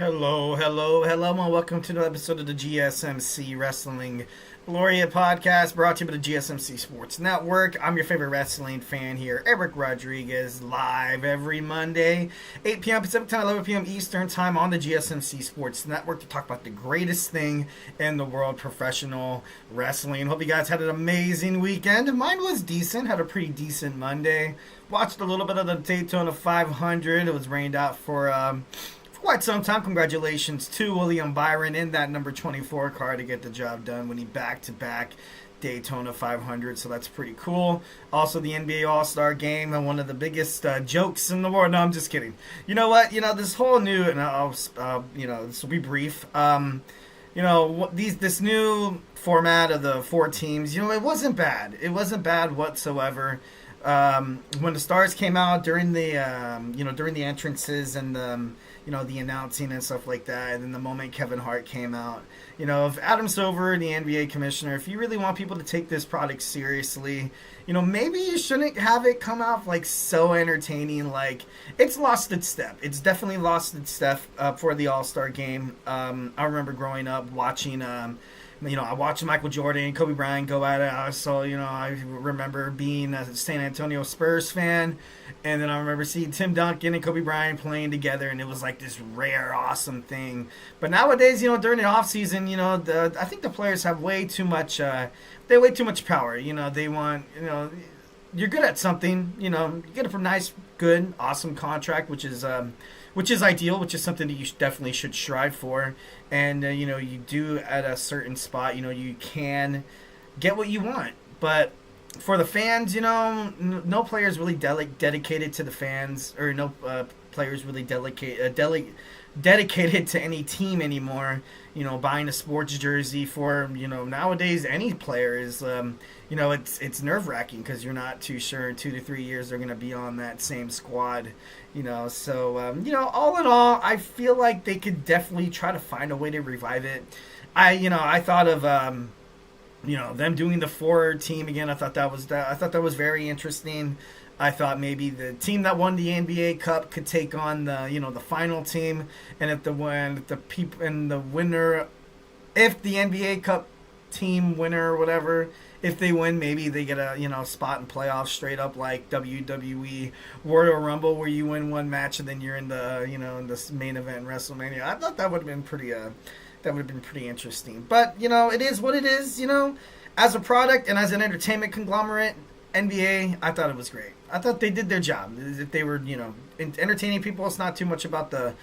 Hello, and welcome to another episode of the GSMC Wrestling Laureate podcast brought to you by the GSMC Sports Network. I'm your favorite wrestling fan here, Eric Rodriguez, live every Monday, 8 p.m. Pacific Time, 11 p.m. Eastern Time on the GSMC Sports Network to talk about the greatest thing in the world, professional wrestling. Hope you guys had an amazing weekend. Mine was decent, had a pretty decent Monday. Watched a little bit of the Daytona 500. It was rained out for quite some time. Congratulations to William Byron in that number 24 car to get the job done when he back-to-back Daytona 500, so that's pretty cool. Also, the NBA All-Star Game, and one of the biggest jokes in the world. No, I'm just kidding. You know what? This whole new, and this will be brief. This new format of the four teams, it wasn't bad. It wasn't bad whatsoever. When the stars came out during the during the entrances and the announcing and stuff like that, and then the moment Kevin Hart came out, if Adam Silver, the NBA commissioner, if you really want people to take this product seriously, maybe you shouldn't have it come out like so entertaining. Like, it's lost its step. It's definitely lost its step for the All-Star Game. I remember growing up watching I watched Michael Jordan and Kobe Bryant go at it. So, I remember being a San Antonio Spurs fan. And then I remember seeing Tim Duncan and Kobe Bryant playing together. And it was like this rare, awesome thing. But nowadays, during the offseason, I think the players have way too much, way too much power. They want, you're good at something, you get a nice, good, awesome contract, which is ideal, which is something that you definitely should strive for. And, you do at a certain spot, you can get what you want. But for the fans, no players really dedicated to the fans, or no players really dedicated to any team anymore. Buying a sports jersey for, nowadays any player is, it's nerve-wracking because you're not too sure in 2 to 3 years they're going to be on that same squad. So, all in all, I feel like they could definitely try to find a way to revive it. I thought of, them doing the 4-team again. I thought that was very interesting. I thought maybe the team that won the NBA Cup could take on the final team, and if the NBA Cup team winner or whatever, if they win, maybe they get a spot in playoffs straight up like WWE Royal Rumble, where you win one match and then you're in the in this main event in WrestleMania. I thought that would have been pretty interesting. But it is what it is. As a product and as an entertainment conglomerate, NBA, I thought it was great. I thought they did their job. If they were, entertaining people, it's not too much about the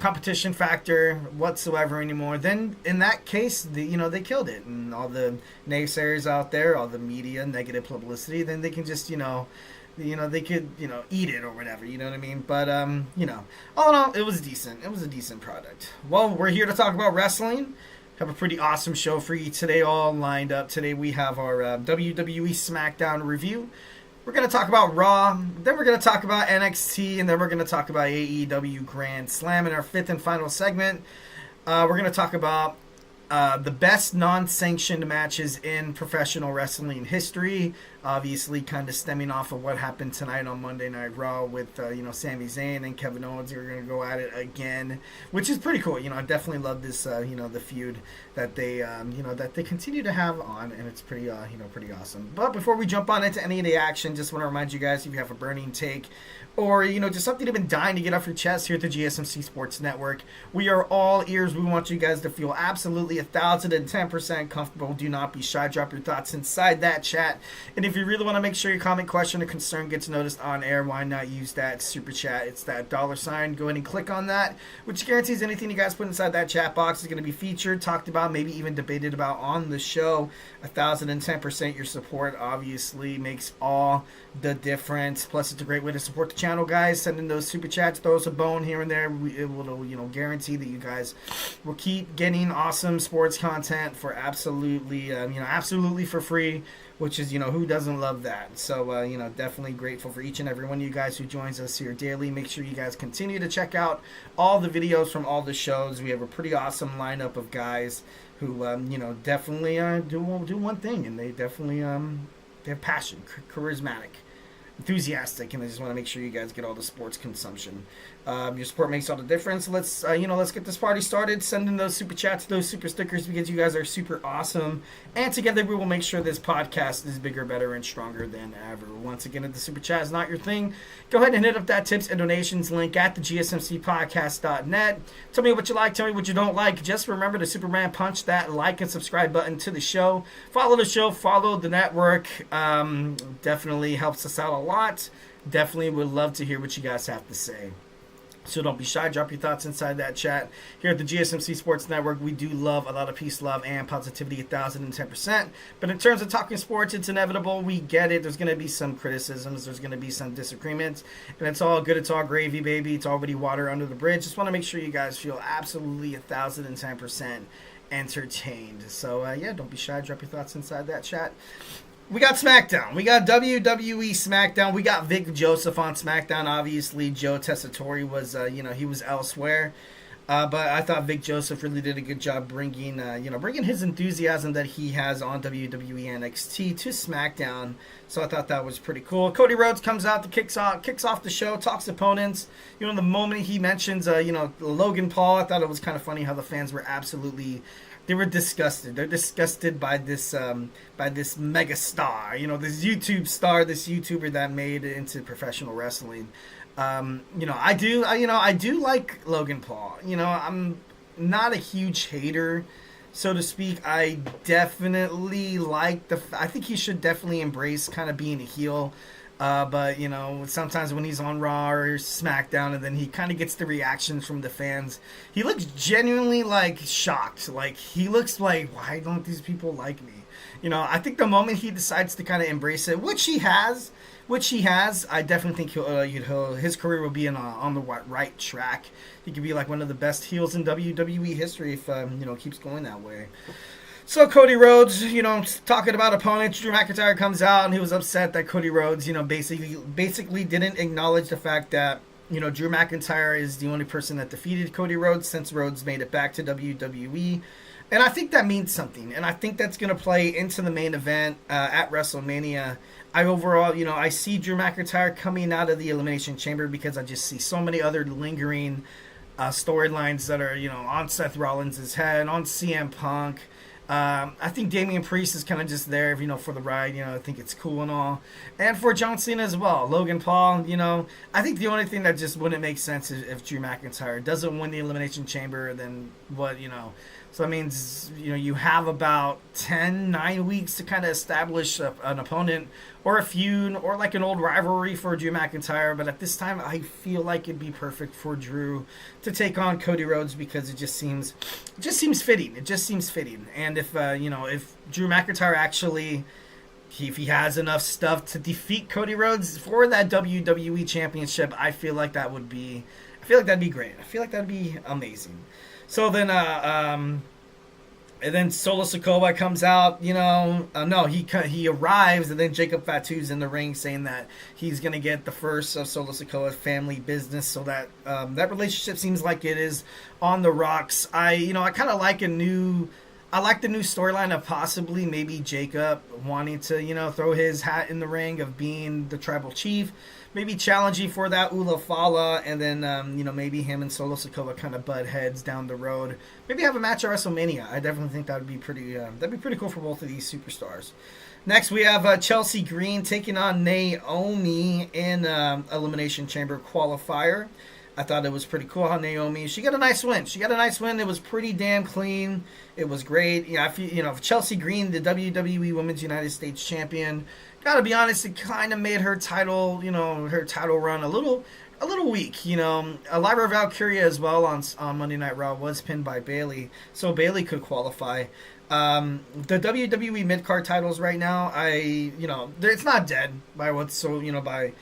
competition factor whatsoever anymore. Then in that case, they killed it. And all the naysayers out there, all the media, negative publicity, then they can just, they could, eat it or whatever, you know what I mean? But, all in all, it was decent. It was a decent product. Well, we're here to talk about wrestling. Have a pretty awesome show for you today, all lined up. Today we have our WWE Smackdown review. We're going to talk about Raw, then we're going to talk about NXT, and then we're going to talk about AEW Grand Slam in our fifth and final segment. We're going to talk about the best non-sanctioned matches in professional wrestling history, obviously kind of stemming off of what happened tonight on Monday Night Raw with Sami Zayn and Kevin Owens are going to go at it again, which is pretty cool. I definitely love this the feud that they continue to have on, and it's pretty pretty awesome. But before we jump on into any of the action, just want to remind you guys, if you have a burning take or just something you've been dying to get off your chest here at the GSMC Sports Network, we are all ears. We want you guys to feel absolutely 1,010% comfortable. Do not be shy. Drop your thoughts inside that chat. And if you really want to make sure your comment, question, or concern gets noticed on air, why not use that super chat? It's that $sign. Go ahead and click on that, which guarantees anything you guys put inside that chat box is going to be featured, talked about, maybe even debated about on the show. 1,010% your support obviously makes all the difference. Plus, it's a great way to support the channel, guys. Sending those super chats, throw us a bone here and there. It will, guarantee that you guys will keep getting awesome sports content for absolutely for free. Which is, who doesn't love that? So, definitely grateful for each and every one of you guys who joins us here daily. Make sure you guys continue to check out all the videos from all the shows. We have a pretty awesome lineup of guys who, definitely do one thing, and they definitely they have passion, charismatic, enthusiastic, and I just want to make sure you guys get all the sports consumption. Your support makes all the difference. Let's get this party started. Send in those super chats, those super stickers, because you guys are super awesome. And together we will make sure this podcast is bigger, better, and stronger than ever. Once again, if the super chat is not your thing, go ahead and hit up that tips and donations link at the GSMCpodcast.net. Tell me what you like, tell me what you don't like. Just remember to Superman punch that like and subscribe button to the show. Follow the show, follow the network. Definitely helps us out a lot. Definitely would love to hear what you guys have to say. So don't be shy. Drop your thoughts inside that chat. Here at the GSMC Sports Network, we do love a lot of peace, love, and positivity 1,010%. But in terms of talking sports, it's inevitable. We get it. There's going to be some criticisms. There's going to be some disagreements. And it's all good. It's all gravy, baby. It's already water under the bridge. Just want to make sure you guys feel absolutely 1,010% entertained. So, don't be shy. Drop your thoughts inside that chat. We got SmackDown. We got WWE Smackdown. We got Vic Joseph on SmackDown. Obviously, Joe Tessitore was, he was elsewhere. But I thought Vic Joseph really did a good job bringing his enthusiasm that he has on WWE NXT to SmackDown. So I thought that was pretty cool. Cody Rhodes comes out, kicks off the show, talks opponents. The moment he mentions, Logan Paul, I thought it was kind of funny how the fans were they were disgusted. They're disgusted by this mega star, this YouTube star, this YouTuber that made it into professional wrestling. I do like Logan Paul. I'm not a huge hater, so to speak. I definitely I think he should definitely embrace kind of being a heel. But sometimes when he's on Raw or SmackDown and then he kind of gets the reactions from the fans, he looks genuinely shocked. He looks like, why don't these people like me? I think the moment he decides to kind of embrace it, which he has, I definitely think his career will be on the right track. He could be one of the best heels in WWE history if keeps going that way. So Cody Rhodes, talking about opponents, Drew McIntyre comes out and he was upset that Cody Rhodes, basically didn't acknowledge the fact that, Drew McIntyre is the only person that defeated Cody Rhodes since Rhodes made it back to WWE. And I think that means something. And I think that's going to play into the main event at WrestleMania. I see Drew McIntyre coming out of the Elimination Chamber because I just see so many other lingering storylines that are, on Seth Rollins' head, on CM Punk. I think Damien Priest is kind of just there, for the ride. I think it's cool and all. And for John Cena as well. Logan Paul, I think the only thing that just wouldn't make sense is if Drew McIntyre doesn't win the Elimination Chamber, then what, So that means, you have about 9 weeks to kind of establish an opponent or a feud or an old rivalry for Drew McIntyre. But at this time, I feel like it'd be perfect for Drew to take on Cody Rhodes because it just seems fitting. It just seems fitting. And if Drew McIntyre actually, if he has enough stuff to defeat Cody Rhodes for that WWE Championship, I feel like that'd be great. I feel like that'd be amazing. So then, and then Solo Sikoa comes out. He arrives, and then Jakob Fatu's in the ring saying that he's gonna get the first of Solo Sikoa's family business. So that that relationship seems like it is on the rocks. I kind of like the new storyline of possibly maybe Jakob wanting to throw his hat in the ring of being the tribal chief. Maybe challenging for that Ula Fala, and then maybe him and Solo Sikoa kind of butt heads down the road. Maybe have a match at WrestleMania. I definitely think that would be pretty cool for both of these superstars. Next, we have Chelsea Green taking on Naomi in Elimination Chamber qualifier. I thought it was pretty cool how Naomi, she got a nice win. It was pretty damn clean. It was great. I feel, Chelsea Green, the WWE Women's United States Champion. Gotta be honest, it kind of made her title run a little weak. Lyra Valkyria as well on Monday Night Raw was pinned by Bayley, so Bayley could qualify. The WWE mid-card titles right now, it's not dead by by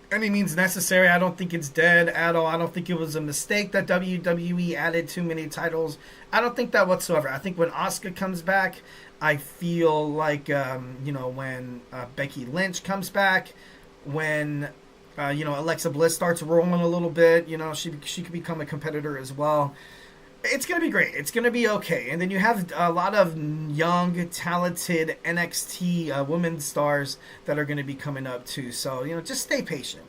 any means necessary. I don't think it's dead at all. I don't think it was a mistake that WWE added too many titles. I don't think that whatsoever. I think when Asuka comes back, I feel like, when Becky Lynch comes back, when, Alexa Bliss starts rolling a little bit, she could become a competitor as well. It's going to be great. It's going to be okay. And then you have a lot of young, talented NXT women's stars that are going to be coming up too. So, just stay patient.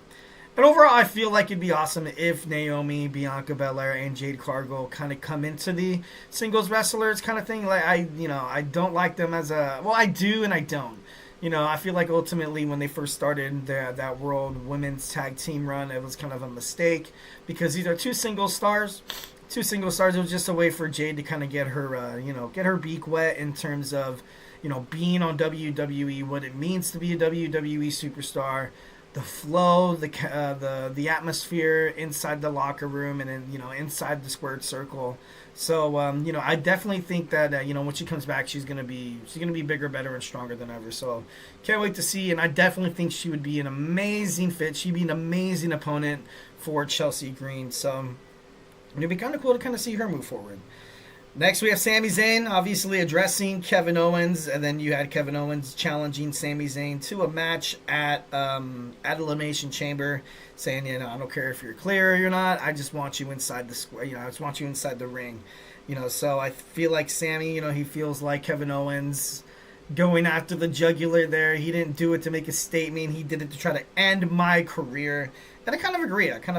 And overall, I feel like it'd be awesome if Naomi, Bianca Belair, and Jade Cargill kind of come into the singles wrestlers kind of thing. Like I don't like them as a I do and I don't. I feel like ultimately when they first started that World Women's Tag Team run, it was kind of a mistake because these are two single stars. Two single stars. It was just a way for Jade to kind of get her, get her beak wet in terms of, being on WWE, what it means to be a WWE superstar, the flow, the atmosphere inside the locker room, and then inside the squared circle. So I definitely think that when she comes back, she's gonna be bigger, better, and stronger than ever. So can't wait to see. And I definitely think she would be an amazing fit. She'd be an amazing opponent for Chelsea Green. So it'd be kind of cool to kind of see her move forward. Next, we have Sami Zayn, obviously addressing Kevin Owens, and then you had Kevin Owens challenging Sami Zayn to a match at Elimination Chamber, saying, I don't care if you're clear or you're not, I just want you inside the square, I just want you inside the ring, So I feel like Sami, he feels like Kevin Owens going after the jugular there. He didn't do it to make a statement. He did it to try to end my career. And I kind of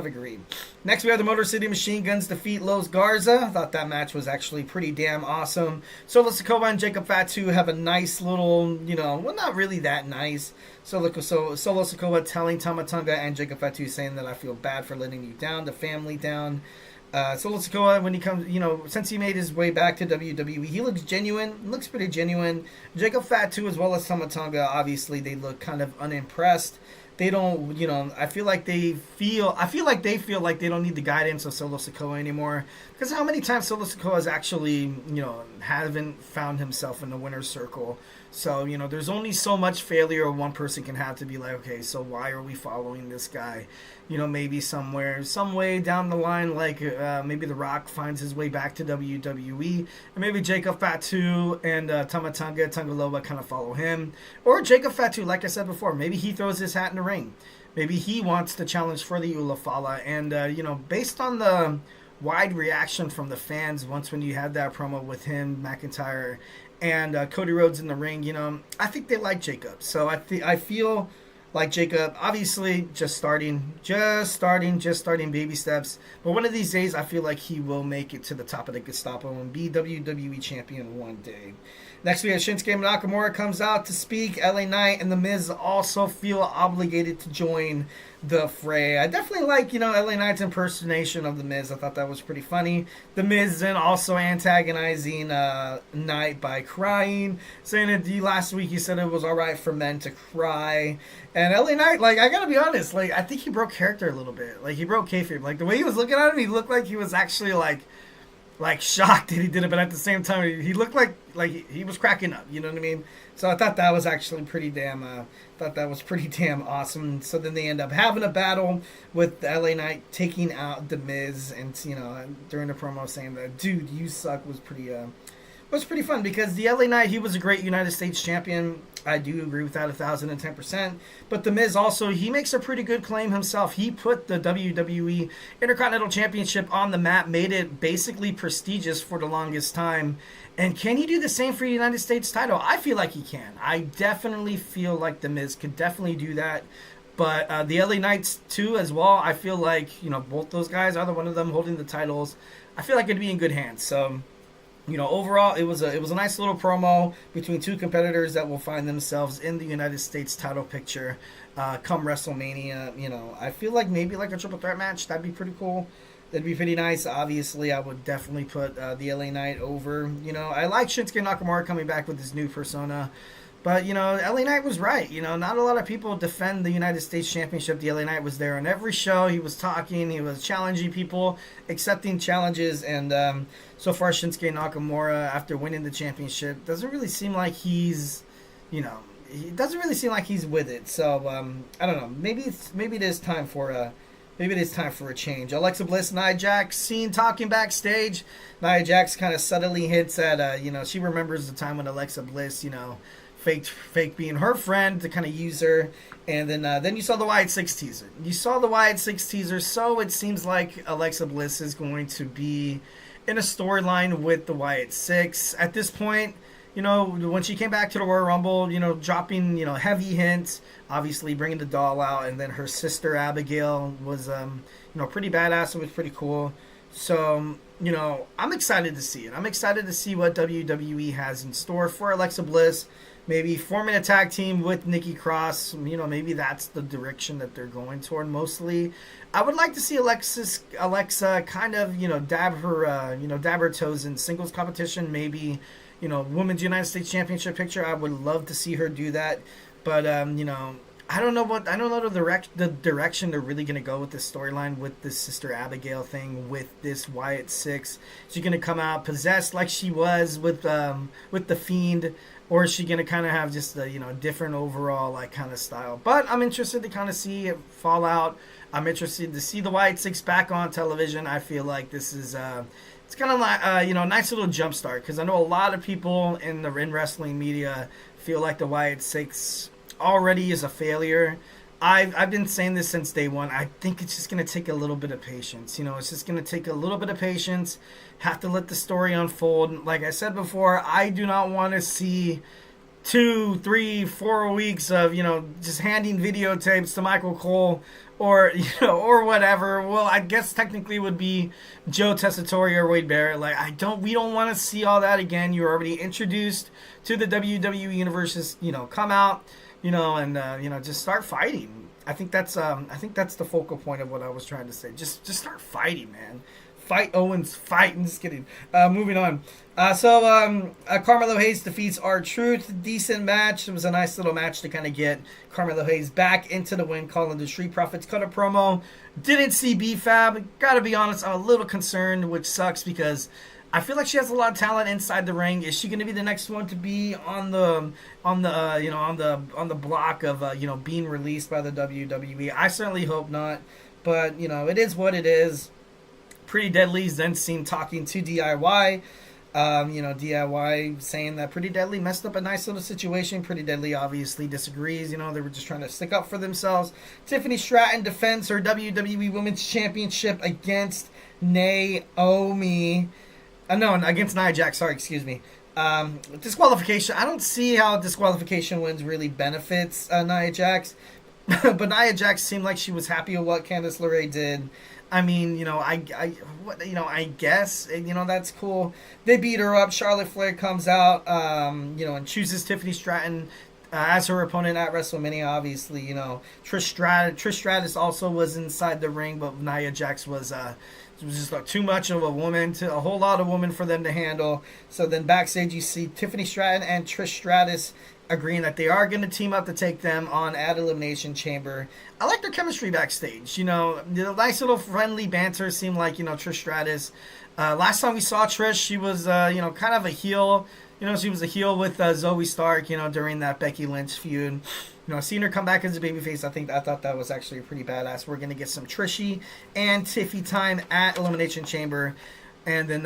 agree. Next, we have the Motor City Machine Guns defeat Los Garza. I thought that match was actually pretty damn awesome. Solo Sikoa and Jacob Fatu have a nice little, not really that nice. Solo Sikoa telling Tama Tonga and Jacob Fatu saying that I feel bad for letting you down, the family down. Solo Sikoa, when he comes, since he made his way back to WWE, he looks genuine, looks pretty genuine. Jacob Fatu as well as Tama Tonga, obviously they look kind of unimpressed. They don't, I feel like they feel like they don't need the guidance of Solo Sikoa anymore. Because how many times Solo Sikoa has actually, haven't found himself in the winner's circle. So, there's only so much failure one person can have to be like, okay, so why are we following this guy? Maybe some way down the line, like maybe The Rock finds his way back to WWE. And maybe Jacob Fatu and Tama Tonga Loa kind of follow him. Or Jacob Fatu, like I said before, maybe he throws his hat in the ring. Maybe he wants to challenge for the Ulafala. And, based on the wide reaction from the fans when you had that promo with him, McIntyre, and Cody Rhodes in the ring, I think they like Jacob. So I feel like Jacob, obviously just starting baby steps. But one of these days, I feel like he will make it to the top of the Gestapo and be WWE champion one day. Next, we have Shinsuke Nakamura comes out to speak. LA Knight and The Miz also feel obligated to join the fray. I definitely like, LA Knight's impersonation of The Miz. I thought that was pretty funny. The Miz then also antagonizing Knight by crying, saying that last week he said it was alright for men to cry. And LA Knight, I gotta be honest, I think he broke character a little bit. He broke kayfabe. The way he was looking at him, he looked like he was actually shocked that he did it, but at the same time, he looked like he was cracking up. You know what I mean? So I thought that was actually pretty damn awesome. So then they end up having a battle with LA Knight taking out The Miz, and during the promo saying that, dude, you suck, was pretty fun because the LA Knight, he was a great United States champion. I do agree with that 1,010%. But The Miz also, he makes a pretty good claim himself. He put the WWE Intercontinental Championship on the map, made it basically prestigious for the longest time. And can he do the same for the United States title? I feel like he can. I definitely feel like The Miz could definitely do that. But the LA Knights too as well. I feel like, both those guys, either one of them holding the titles, I feel like it'd be in good hands. So overall, it was a nice little promo between two competitors that will find themselves in the United States title picture come WrestleMania. I feel like maybe a triple threat match, that'd be pretty cool. That'd be pretty nice. Obviously, I would definitely put the LA Knight over. I like Shinsuke Nakamura coming back with his new persona. But, LA Knight was right. Not a lot of people defend the United States Championship. The LA Knight was there on every show. He was talking. He was challenging people, accepting challenges. And so far, Shinsuke Nakamura, after winning the championship, doesn't really seem like he's, he doesn't really seem like he's with it. So, I don't know. Maybe it is time for a change. Alexa Bliss, Nia Jax, seen talking backstage. Nia Jax kind of subtly hints at, she remembers the time when Alexa Bliss, fake being her friend to kind of use her. And then you saw the Wyatt 6 teaser. So it seems like Alexa Bliss is going to be in a storyline with the Wyatt 6. At this point, when she came back to the Royal Rumble, dropping, heavy hints, obviously bringing the doll out, and then her sister Abigail was, pretty badass. It was pretty cool. So, I'm excited to see it. I'm excited to see what WWE has in store for Alexa Bliss. Maybe forming a tag team with Nikki Cross. Maybe that's the direction that they're going toward mostly. I would like to see Alexa kind of, dab her toes in singles competition. Maybe, Women's United States Championship picture. I would love to see her do that. But, I don't know the direction they're really going to go with this storyline with this Sister Abigail thing, with this Wyatt Six. Is she going to come out possessed like she was with the Fiend, or is she going to kind of have just a different overall like kind of style? But I'm interested to kind of see it fall out. I'm interested to see the Wyatt Six back on television. I feel like this is it's kind of like nice little jump start, because I know a lot of people in the wrestling media feel like the Wyatt Six already is a failure. I've been saying this since day one. I think it's just going to take a little bit of patience. It's just going to take a little bit of patience. Have to let the story unfold. Like I said before, I do not want to see 2, 3, 4 weeks of, just handing videotapes to Michael Cole or, or whatever. Well, I guess technically it would be Joe Tessitore or Wade Barrett. We don't want to see all that again. You're already introduced to the WWE universe. Come out, and just start fighting. I think that's the focal point of what I was trying to say. Just start fighting, man. Fight Owens, fight. I'm just kidding. Moving on. Carmelo Hayes defeats R-Truth. Decent match. It was a nice little match to kind of get Carmelo Hayes back into the win. Calling the Street Profits cut a promo. Didn't see B-Fab. Gotta be honest, I'm a little concerned, which sucks because I feel like she has a lot of talent inside the ring. Is she going to be the next one to be on the block of being released by the WWE? I certainly hope not. But it is what it is. Pretty Deadly's then seen talking to DIY. DIY saying that Pretty Deadly messed up a nice little situation. Pretty Deadly obviously disagrees. They were just trying to stick up for themselves. Tiffany Stratton defends her WWE Women's Championship against Naomi. Against Nia Jax. Sorry, excuse me. Disqualification. I don't see how disqualification wins really benefits Nia Jax. But Nia Jax seemed like she was happy with what Candice LeRae did. I mean, I guess, that's cool. They beat her up. Charlotte Flair comes out, and chooses Tiffany Stratton as her opponent at WrestleMania. Obviously, Trish Stratus also was inside the ring, but Nia Jax was just too much of a woman, a whole lot of woman for them to handle. So then backstage, you see Tiffany Stratton and Trish Stratus agreeing that they are going to team up to take them on at Elimination Chamber. I like their chemistry backstage. The nice little friendly banter seemed like, Trish Stratus. Last time we saw Trish, she was, kind of a heel. She was a heel with Zoe Stark, during that Becky Lynch feud. Seeing her come back as a babyface, I thought that was actually pretty badass. We're going to get some Trishy and Tiffy time at Elimination Chamber. And then,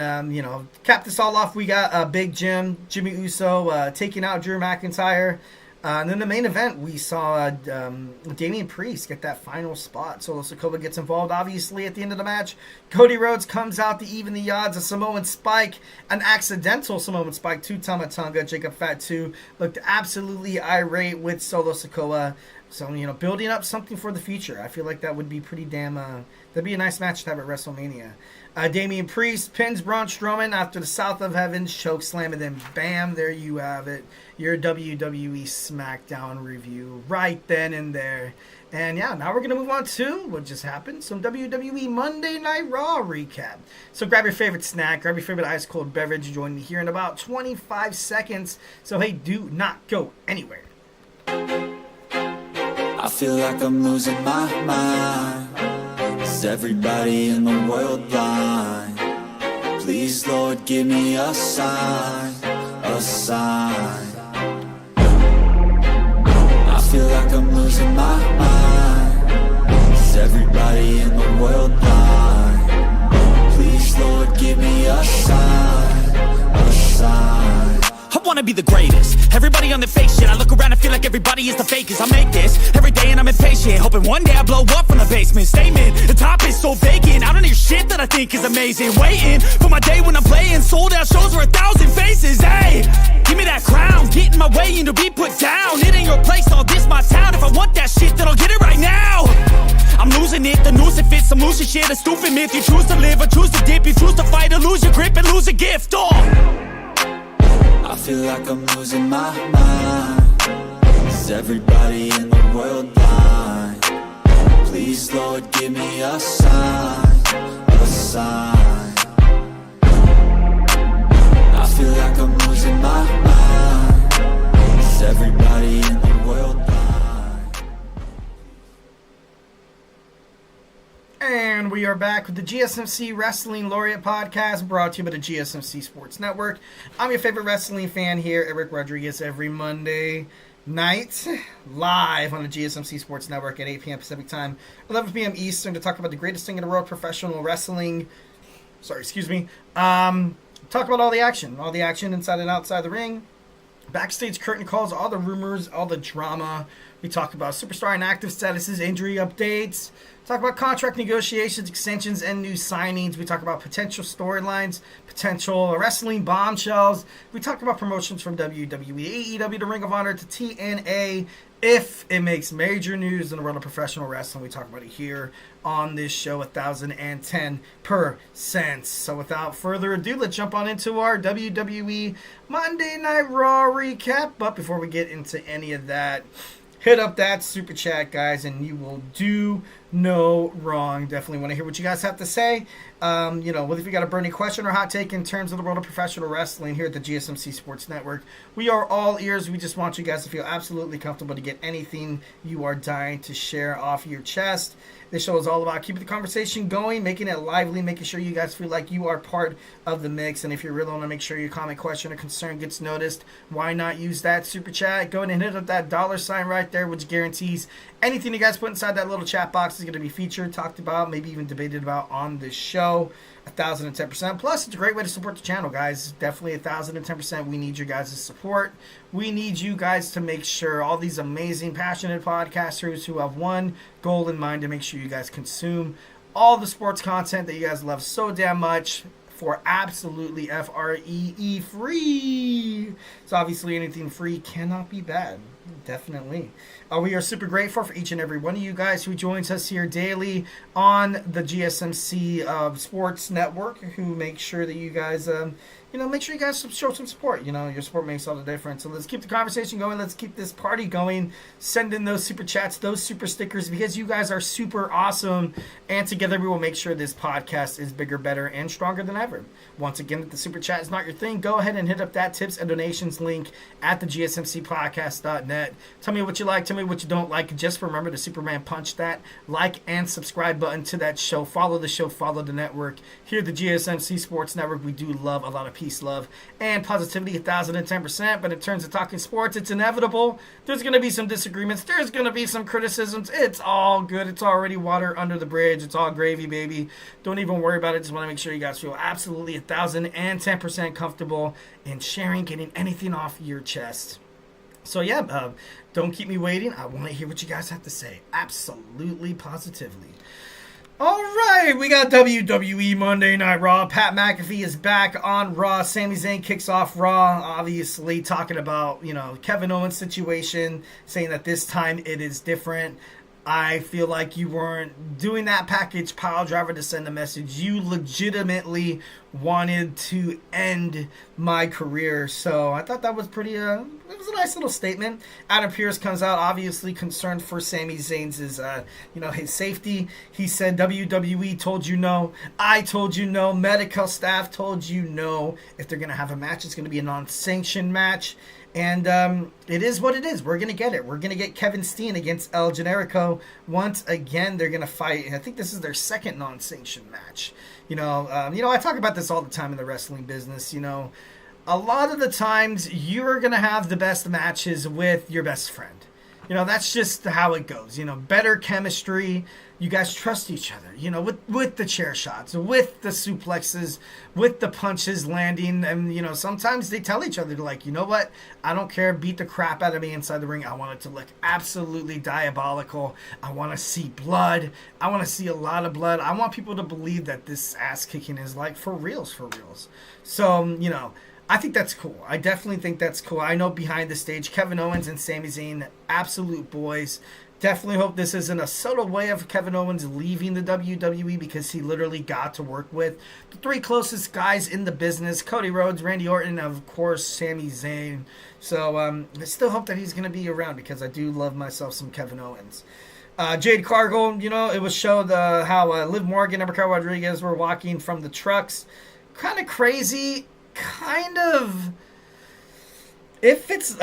cap this all off, we got Big Jimmy Uso taking out Drew McIntyre. And then the main event, we saw Damien Priest get that final spot. Solo Sikoa gets involved, obviously, at the end of the match. Cody Rhodes comes out to even the odds. A Samoan Spike, an accidental Samoan Spike to Tama Tonga. Jakob Fatu looked absolutely irate with Solo Sikoa. So, building up something for the future. I feel like that would be pretty damn... that'd be a nice match to have at WrestleMania. Damien Priest pins Braun Strowman after the South of Heavens choke slam, and then bam, there you have it. Your WWE Smackdown review right then and there. And yeah, now we're going to move on to what just happened. Some WWE Monday Night Raw recap. So grab your favorite snack, grab your favorite ice cold beverage. Join me here in about 25 seconds. So hey, do not go anywhere. I feel like I'm losing my mind. Is everybody in the world blind? Please, Lord, give me a sign, a sign. I feel like I'm losing my mind. Is everybody in the world blind? Please, Lord, give me a sign, a sign. I wanna be the greatest. Everybody on the fake shit. I look around and feel like everybody is the fakest. I make this every day and I'm impatient, hoping one day I blow up from the basement. Statement, the top is so vacant. I don't hear shit that I think is amazing. Waiting for my day when I'm playing sold out shows for 1,000 faces. Hey, give me that to be put down. It ain't your place, all this my town. If I want that shit, then I'll get it right now. I'm losing it, the noose it fits, I'm losing shit. A stupid myth, you choose to live or choose to dip. You choose to fight or lose your grip and lose a gift. I feel like I'm losing my mind. Is everybody in the world blind? Please, Lord, give me a sign, a sign. I feel like I'm losing my mind. Is everybody in the world blind? And we are back with the GSMC Wrestling Laureate podcast, brought to you by the GSMC Sports Network. I'm your favorite wrestling fan here, Eric Rodriguez, every Monday night, live on the GSMC Sports Network at 8 p.m. Pacific Time, 11 p.m. Eastern, to talk about the greatest thing in the world, professional wrestling. Talk about all the action inside and outside the ring, backstage curtain calls, all the rumors, all the drama. We talk about superstar inactive statuses, injury updates. Talk about contract negotiations, extensions, and new signings. We talk about potential storylines, potential wrestling bombshells. We talk about promotions from WWE, AEW to Ring of Honor to TNA. If it makes major news in the world of professional wrestling, we talk about it here on this show, 1010%. So without further ado, let's jump on into our WWE Monday Night Raw recap. But before we get into any of that, hit up that super chat, guys, and you will do no wrong. Definitely want to hear what you guys have to say. Whether if you got a burning question or hot take in terms of the world of professional wrestling here at the GSMC Sports Network, we are all ears. We just want you guys to feel absolutely comfortable to get anything you are dying to share off your chest. This show is all about keeping the conversation going, making it lively, making sure you guys feel like you are part of the mix. And if you really want to make sure your comment, question, or concern gets noticed, why not use that super chat? Go ahead and hit up that $ right there, which guarantees anything you guys put inside that little chat box is going to be featured, talked about, maybe even debated about on this show. 1,010%. Plus, it's a great way to support the channel, guys. Definitely 1,010%. We need your guys' support. We need you guys to make sure all these amazing, passionate podcasters who have one goal in mind, to make sure you guys consume all the sports content that you guys love so damn much for absolutely FREE free. So obviously anything free cannot be bad. Definitely. We are super grateful for each and every one of you guys who joins us here daily on the GSMC Sports Network, who make sure that you guys, make sure you guys show some support. Your support makes all the difference. So let's keep the conversation going. Let's keep this party going. Send in those super chats, those super stickers, because you guys are super awesome. And together we will make sure this podcast is bigger, better, and stronger than ever. Once again, if the super chat is not your thing, go ahead and hit up that tips and donations link at the GSMCpodcast.net. Tell me what you like. Tell me what you don't like. Just remember to Superman punch that like and subscribe button to that show. Follow the show. Follow the network. Here at the GSMC Sports Network, we do love a lot of peace, love, and positivity, 1,010%. But in terms of talking sports, it's inevitable. There's going to be some disagreements. There's going to be some criticisms. It's all good. It's already water under the bridge. It's all gravy, baby. Don't even worry about it. Just want to make sure you guys feel absolutely 1,010% comfortable in sharing, getting anything off your chest. So yeah, don't keep me waiting. I want to hear what you guys have to say. Absolutely, positively. All right, we got WWE Monday Night Raw. Pat McAfee is back on Raw. Sami Zayn kicks off Raw, obviously talking about, Kevin Owens' situation, saying that this time it is different. I feel like you weren't doing that package pile driver to send a message. You legitimately wanted to end my career. So I thought that was pretty, it was a nice little statement. Adam Pearce comes out, obviously concerned for Sami Zayn's, his safety. He said, WWE told you no. I told you no. Medical staff told you no. If they're going to have a match, it's going to be a non-sanctioned match. And it is what it is. We're going to get it. We're going to get Kevin Steen against El Generico. Once again, they're going to fight. I think this is their second non-sanctioned match. I talk about this all the time in the wrestling business. A lot of the times you're going to have the best matches with your best friend. That's just how it goes. Better chemistry. You guys trust each other, with the chair shots, with the suplexes, with the punches landing. And, sometimes they tell each other, like, you know what? I don't care. Beat the crap out of me inside the ring. I want it to look absolutely diabolical. I want to see blood. I want to see a lot of blood. I want people to believe that this ass kicking is like for reals. So, I think that's cool. I definitely think that's cool. I know behind the stage, Kevin Owens and Sami Zayn, absolute boys. Definitely hope this isn't a subtle way of Kevin Owens leaving the WWE, because he literally got to work with the three closest guys in the business: Cody Rhodes, Randy Orton, and of course Sami Zayn. So I still hope that he's going to be around, because I do love myself some Kevin Owens. Jade Cargill, it was showed how Liv Morgan and Raquel Rodriguez were walking from the trucks. Kind of crazy. Kind of, if this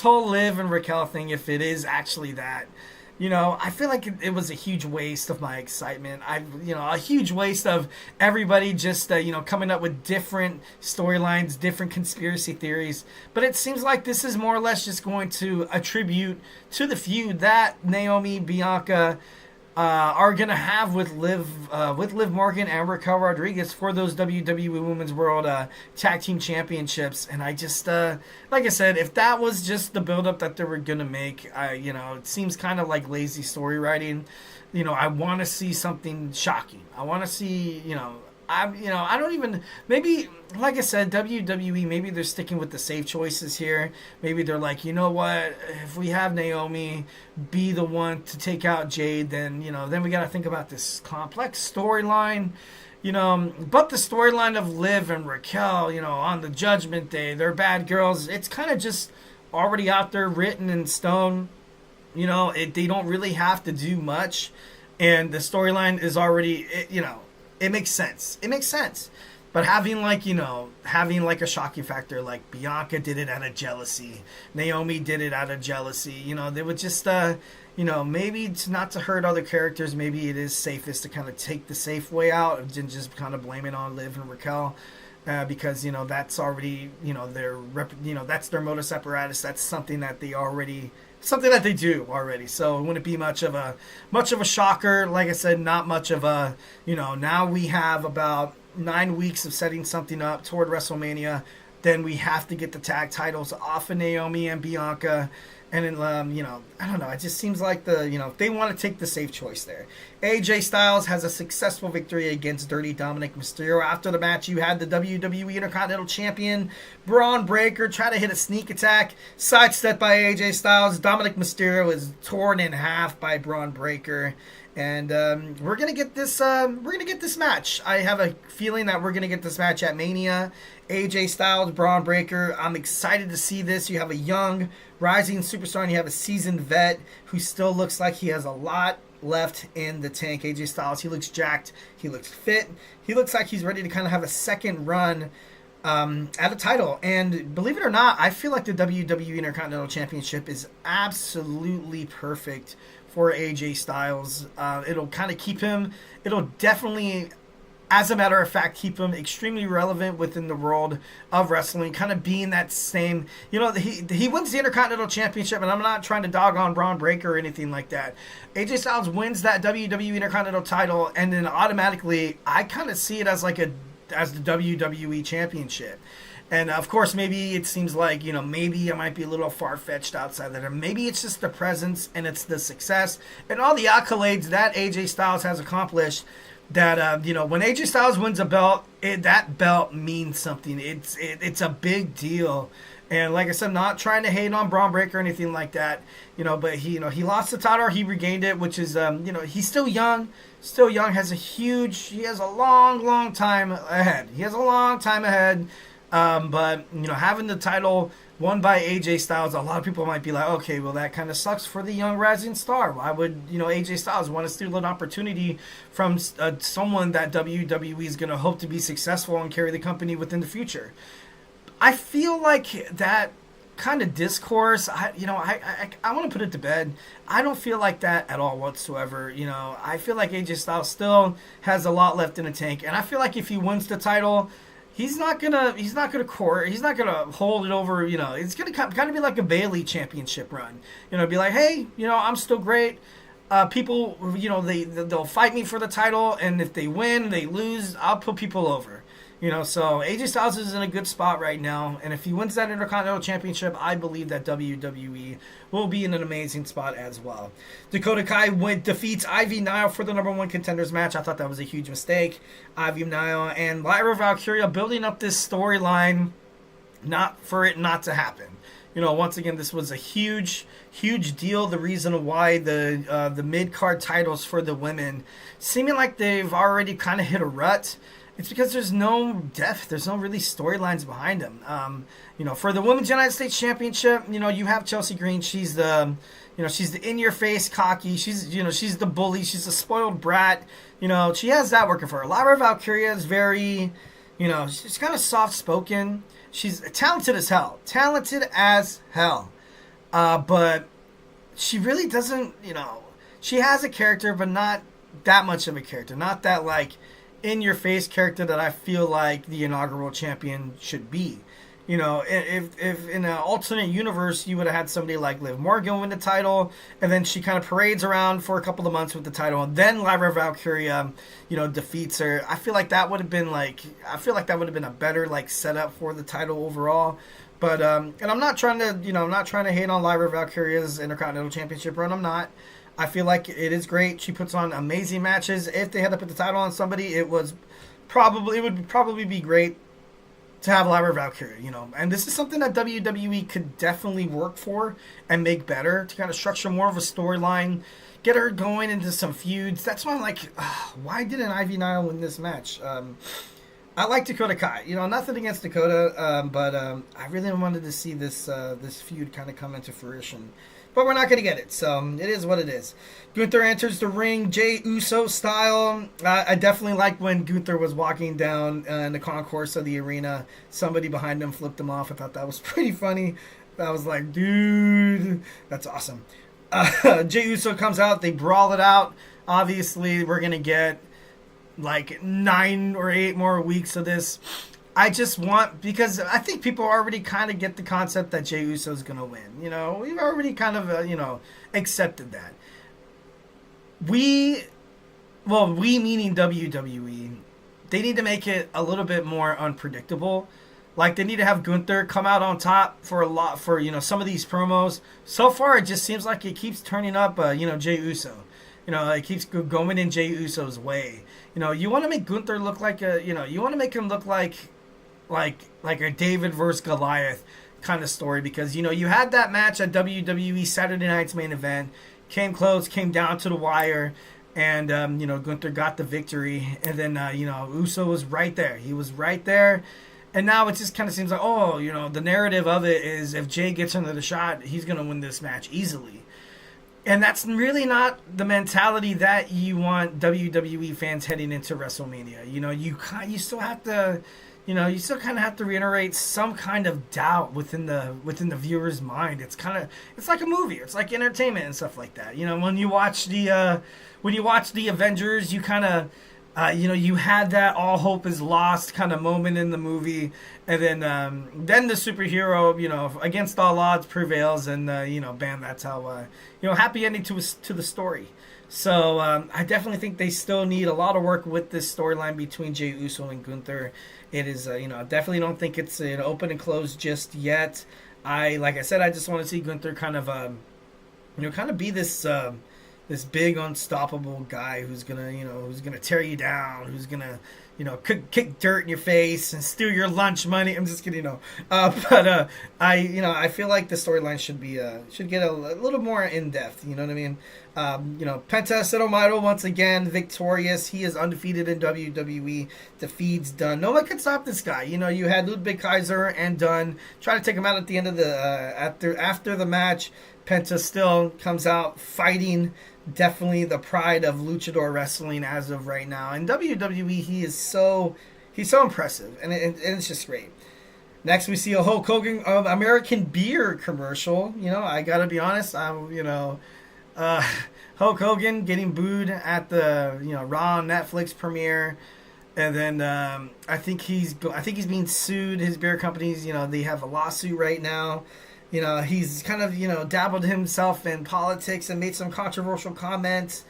whole Liv and Raquel thing, if it is actually that, I feel like it was a huge waste of my excitement. A huge waste of everybody just, coming up with different storylines, different conspiracy theories. But it seems like this is more or less just going to attribute to the feud that Naomi, Bianca, are going to have with Liv Morgan and Raquel Rodriguez for those WWE Women's World Tag Team Championships. And I just, like I said, if that was just the build-up that they were going to make, it seems kind of like lazy story writing. I want to see something shocking. I want to see, I don't even, maybe, like I said, WWE, maybe they're sticking with the safe choices here. Maybe they're like, you know what, if we have Naomi be the one to take out Jade, then, then we got to think about this complex storyline, but the storyline of Liv and Raquel, on the Judgment Day, they're bad girls. It's kind of just already out there, written in stone. They don't really have to do much, and the storyline is already, it makes sense. It makes sense. But having like a shocking factor, like Bianca did it out of jealousy, Naomi did it out of jealousy, they would just, maybe it's not to hurt other characters, maybe it is safest to kind of take the safe way out and just kind of blame it on Liv and Raquel, because, that's already, that's their modus apparatus, that's something that they do already. So it wouldn't be much of a shocker. Like I said, not much of a, now we have about 9 weeks of setting something up toward WrestleMania. Then we have to get the tag titles off of Naomi and Bianca. And then, I don't know. It just seems like they want to take the safe choice there. AJ Styles has a successful victory against Dirty Dominic Mysterio. After the match, you had the WWE Intercontinental Champion, Braun Breaker, try to hit a sneak attack. Sidestepped by AJ Styles. Dominic Mysterio is torn in half by Braun Breaker. And we're gonna get this. Match. I have a feeling that we're gonna get this match at Mania. AJ Styles, Braun Breaker. I'm excited to see this. You have a young, rising superstar, and you have a seasoned vet who still looks like he has a lot left in the tank. AJ Styles. He looks jacked. He looks fit. He looks like he's ready to kind of have a second run at a title. And believe it or not, I feel like the WWE Intercontinental Championship is absolutely perfect for AJ Styles. It'll kind of keep him, it'll definitely, as a matter of fact, keep him extremely relevant within the world of wrestling, kind of being that same, he wins the Intercontinental Championship, and I'm not trying to dog on Braun Breaker or anything like that. AJ Styles wins that WWE Intercontinental title, and then automatically, I kind of see it as as the WWE Championship. And, of course, maybe it seems like, maybe I might be a little far-fetched outside that. Or maybe it's just the presence and it's the success and all the accolades that AJ Styles has accomplished that, when AJ Styles wins a belt, that belt means something. It's a big deal. And, like I said, not trying to hate on Braun Breaker or anything like that, but he lost the title, he regained it, which is, he's still young, has a long time ahead. But, having the title won by AJ Styles, a lot of people might be like, okay, well, that kind of sucks for the young rising star. Why would, AJ Styles want to steal an opportunity from someone that WWE is going to hope to be successful and carry the company within the future? I feel like that kind of discourse, I want to put it to bed. I don't feel like that at all whatsoever. I feel like AJ Styles still has a lot left in the tank. And I feel like if he wins the title, he's not gonna hold it over. It's gonna kind of be like a Bayley championship run. Be like, hey, I'm still great. people, they'll fight me for the title, and if they win, they lose, I'll put people over. So AJ Styles is in a good spot right now, and if he wins that Intercontinental Championship, I believe that WWE will be in an amazing spot as well. Dakota Kai defeats Ivy Nile for the number 1 contenders match. I thought that was a huge mistake. Ivy Nile and Lyra Valkyria building up this storyline, not for it not to happen. Once again, this was a huge deal. The reason why the mid-card titles for the women seeming like they've already kind of hit a rut, it's because there's no depth. There's no really storylines behind them. For the Women's United States Championship, you have Chelsea Green. She's the in-your-face cocky. She's the bully. She's a spoiled brat. She has that working for her. Lyra Valkyria is very, she's kind of soft-spoken. She's talented as hell. But she really doesn't, she has a character, but not that much of a character. Not that, in-your-face character that I feel like the inaugural champion should be. If in an alternate universe you would have had somebody like Liv Morgan win the title, and then she kind of parades around for a couple of months with the title, and then Lyra Valkyria, defeats her. I feel like that would have been a better setup for the title overall. But and I'm not trying to hate on Lyra Valkyria's Intercontinental Championship run. I'm not. I feel like it is great. She puts on amazing matches. If they had to put the title on somebody, it would probably be great to have Lyra Valkyria, And this is something that WWE could definitely work for and make better, to kind of structure more of a storyline, get her going into some feuds. That's why I'm like, why didn't Ivy Nile win this match? I like Dakota Kai. Nothing against Dakota, but I really wanted to see this feud kind of come into fruition. But we're not going to get it, so it is what it is. Gunther enters the ring, Jey Uso style. I definitely like when Gunther was walking down in the concourse of the arena. Somebody behind him flipped him off. I thought that was pretty funny. I was like, dude, that's awesome. Jey Uso comes out. They brawl it out. Obviously, we're going to get 9 or 8 more weeks of this. I just want, because I think people already kind of get the concept that Jey Uso is going to win. We've already kind of, accepted that. We meaning WWE, they need to make it a little bit more unpredictable. They need to have Gunther come out on top for some of these promos. So far, it just seems like it keeps turning up, Jey Uso. It keeps going in Jey Uso's way. You want to make Gunther look like you want to make him look like a David versus Goliath kind of story, because you had that match at WWE Saturday Night's Main Event, came close, came down to the wire, and Gunther got the victory, and then Uso was right there. He was right there, and now it just kind of seems like, the narrative of it is if Jey gets into the shot, he's gonna win this match easily. And that's really not the mentality that you want WWE fans heading into WrestleMania. You still have to. You still kind of have to reiterate some kind of doubt within the viewer's mind. It's like a movie. It's like entertainment and stuff like that. When you watch the Avengers, you kind of you had that all hope is lost kind of moment in the movie, and then the superhero against all odds prevails, and bam, that's how happy ending to the story. So I definitely think they still need a lot of work with this storyline between Jey Uso and Gunther. It is, definitely don't think it's an open and closed just yet. Like I said, I just want to see Gunther kind of be this big unstoppable guy who's gonna tear you down, who's gonna kick dirt in your face and steal your lunch money. I'm just kidding, but I feel like the storyline should get a little more in depth. You know what I mean? Penta Sedomairo once again victorious. He is undefeated in WWE. Defeats Dunn. No one can stop this guy. You had Ludwig Kaiser and Dunn try to take him out at the end of the after the match. Penta still comes out fighting. Definitely the pride of luchador wrestling as of right now. In WWE, he's so impressive, and it's just great. Next, we see a Hulk Hogan American beer commercial. I gotta be honest. Hulk Hogan getting booed at the Raw Netflix premiere, and then I think he's being sued. His beer companies, they have a lawsuit right now. He's kind of, dabbled himself in politics and made some controversial comments.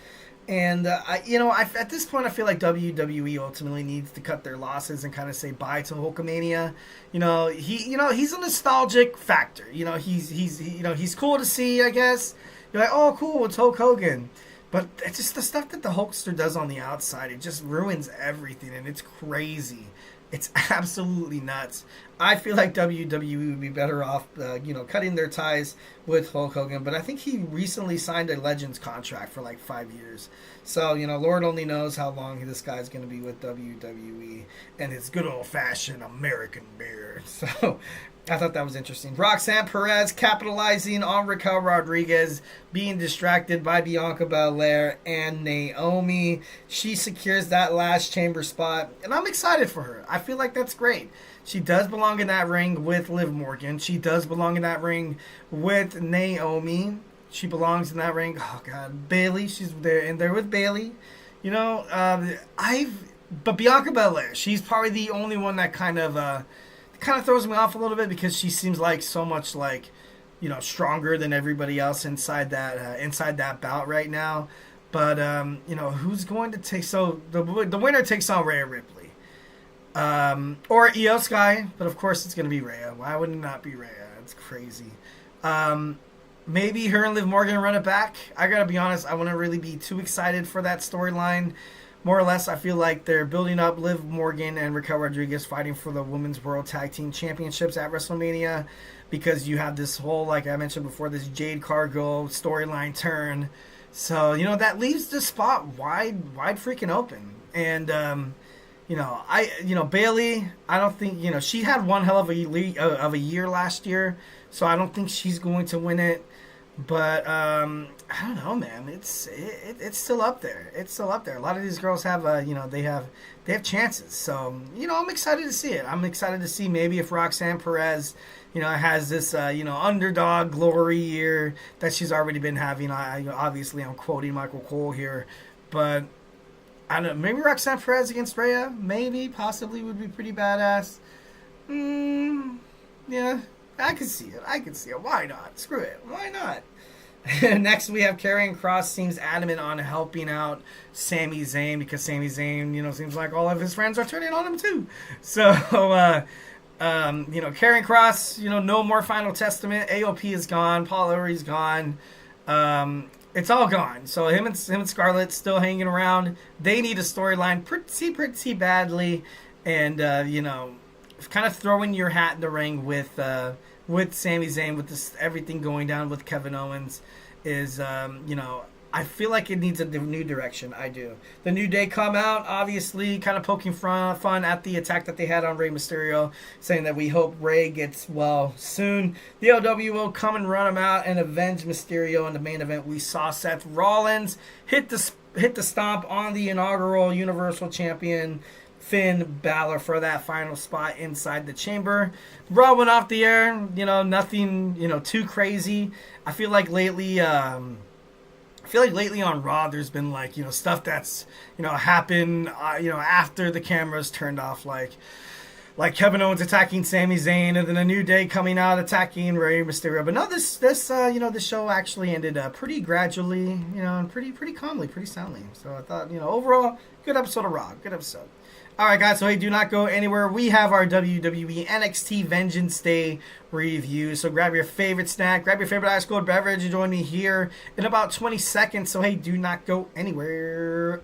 And, at this point, I feel like WWE ultimately needs to cut their losses and kind of say bye to Hulkamania. He's a nostalgic factor. He's cool to see, I guess. You're like, oh, cool, it's Hulk Hogan. But it's just the stuff that the Hulkster does on the outside. It just ruins everything, and it's crazy. It's absolutely nuts. I feel like WWE would be better off, cutting their ties with Hulk Hogan. But I think he recently signed a Legends contract for like 5 years. So, Lord only knows how long this guy's going to be with WWE and his good old-fashioned American beard. So, I thought that was interesting. Roxanne Perez capitalizing on Raquel Rodriguez being distracted by Bianca Belair and Naomi. She secures that last chamber spot, and I'm excited for her. I feel like that's great. She does belong in that ring with Liv Morgan. She does belong in that ring with Naomi. She belongs in that ring. Oh, God. Bayley. She's there in there with Bayley. But Bianca Belair, she's probably the only one that kind of throws me off a little bit because she seems like so much stronger than everybody else inside that bout right now. But who's going to take? So the winner takes on Rhea Ripley, or Io Sky, but of course it's going to be Rhea. Why would it not be Rhea? It's crazy. Maybe her and Liv Morgan run it back. I gotta be honest, I wouldn't really be too excited for that storyline. More or less, I feel like they're building up Liv Morgan and Raquel Rodriguez fighting for the Women's World Tag Team Championships at WrestleMania, because you have this whole, like I mentioned before, this Jade Cargill storyline turn. So, that leaves the spot wide freaking open. And, Bayley, I don't think, she had one hell of a year last year, so I don't think she's going to win it. But I don't know, man. It's still up there. It's still up there. A lot of these girls have they have chances. So I'm excited to see it. I'm excited to see maybe if Roxanne Perez has this underdog glory year that she's already been having. Obviously I'm quoting Michael Cole here, but I don't know. Maybe Roxanne Perez against Rhea, possibly would be pretty badass. Yeah. I can see it. Why not? Screw it. Why not? Next, we have Karrion Kross seems adamant on helping out Sami Zayn because Sami Zayn, seems like all of his friends are turning on him too. So, Karrion Kross, no more Final Testament. AOP is gone. Paul Ellering gone. It's all gone. So him and Scarlett still hanging around. They need a storyline pretty badly, and kind of throwing your hat in the ring with Sami Zayn, with this everything going down with Kevin Owens is I feel like it needs a new direction. I do. The New Day come out, obviously, kind of poking fun at the attack that they had on Rey Mysterio, saying that we hope Rey gets well soon. The LW will come and run him out and avenge Mysterio. In the main event, we saw Seth Rollins hit the stomp on the inaugural Universal Champion Finn Balor for that final spot inside the chamber. Raw went off the air, nothing, too crazy. I feel like lately on Raw, there's been stuff that's happened after the cameras turned off, like Kevin Owens attacking Sami Zayn, and then a New Day coming out attacking Rey Mysterio. But no, this show actually ended pretty gradually, and pretty calmly, pretty soundly. So I thought, overall, good episode of Raw, good episode. All right, guys, so hey, do not go anywhere. We have our WWE NXT Vengeance Day review. So grab your favorite snack, grab your favorite ice cold beverage, and join me here in about 20 seconds. So hey, do not go anywhere.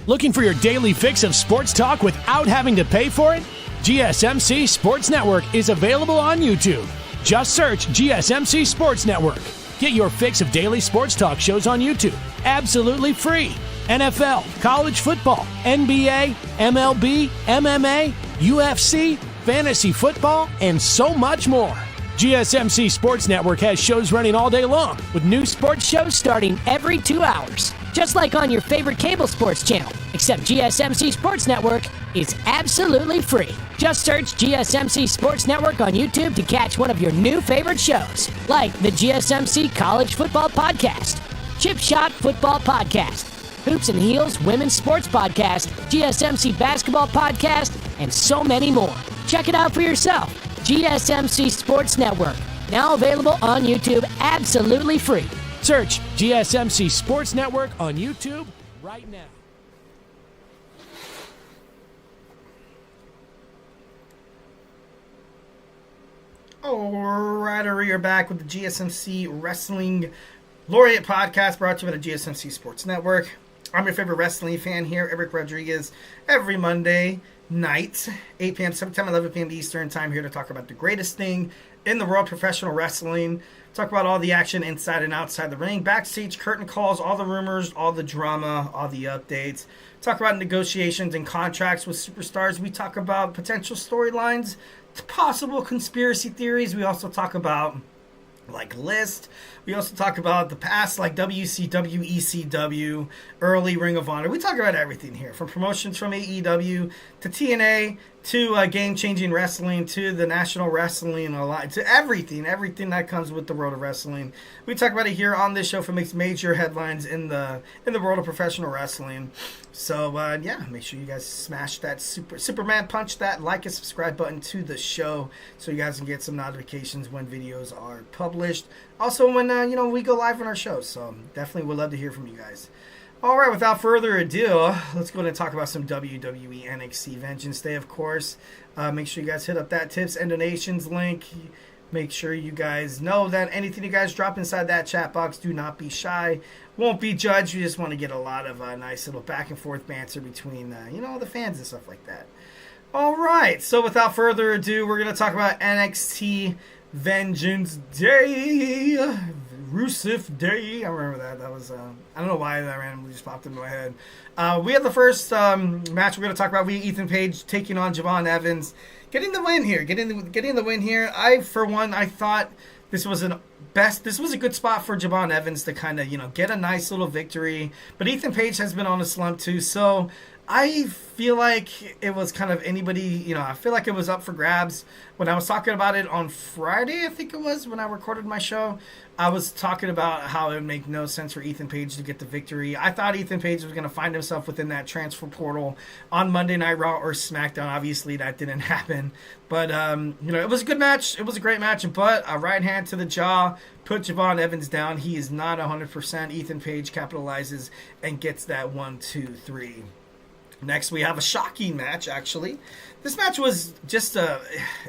Looking for your daily fix of sports talk without having to pay for it? GSMC Sports Network is available on YouTube. Just search GSMC Sports Network. Get your fix of daily sports talk shows on YouTube, absolutely free. NFL, college football, NBA, MLB, MMA, UFC, fantasy football, and so much more. GSMC Sports Network has shows running all day long, with new sports shows starting every 2 hours. Just like on your favorite cable sports channel, except GSMC Sports Network is absolutely free. Just search GSMC Sports Network on YouTube to catch one of your new favorite shows, like the GSMC College Football Podcast, Chip Shot Football Podcast, Hoops and Heels Women's Sports Podcast, GSMC Basketball Podcast, and so many more. Check it out for yourself. GSMC Sports Network. Now available on YouTube absolutely free. Search GSMC Sports Network on YouTube right now. Alright, we are back with the GSMC Wrestling Laureate podcast brought to you by the GSMC Sports Network. I'm your favorite wrestling fan here, Eric Rodriguez, every Monday night, 8 p.m. Pacific time, 11 p.m. Eastern time, here to talk about the greatest thing in the world, professional wrestling. Talk about all the action inside and outside the ring, backstage curtain calls, all the rumors, all the drama, all the updates. Talk about negotiations and contracts with superstars. We talk about potential storylines, possible conspiracy theories. We also talk about like list. We also talk about the past, like WCW, ECW, early Ring of Honor. We talk about everything here, from promotions from AEW to TNA to game-changing wrestling to the National Wrestling Alliance, to everything that comes with the world of wrestling. We talk about it here on this show for makes major headlines in the world of professional wrestling. So yeah, make sure you guys smash that Superman punch that like and subscribe button to the show so you guys can get some notifications when videos are published. Also when we go live on our show. So definitely would love to hear from you guys. All right, without further ado, let's go ahead and talk about some WWE NXT Vengeance Day, of course. Make sure you guys hit up that tips and donations link. Make sure you guys know that anything you guys drop inside that chat box, do not be shy. Won't be judged. We just want to get a lot of nice little back and forth banter between, the fans and stuff like that. All right, so without further ado, we're going to talk about NXT Vengeance Day. Rusev Day. I remember that. That was, I don't know why that randomly just popped into my head. We have the first match we're going to talk about. We have Ethan Page taking on Javon Evans. Getting the win here. Getting the win here. I thought this was a good spot for Javon Evans to kind of, get a nice little victory. But Ethan Page has been on a slump too, so I feel like it was kind of anybody, I feel like it was up for grabs. When I was talking about it on Friday, I think it was, when I recorded my show, I was talking about how it would make no sense for Ethan Page to get the victory. I thought Ethan Page was going to find himself within that transfer portal on Monday Night Raw or SmackDown. Obviously, that didn't happen. But, it was a good match. It was a great match. But a right hand to the jaw put Javon Evans down. He is not 100%. Ethan Page capitalizes and gets that 1, 2, 3. Next, we have a shocking match, actually. This match was just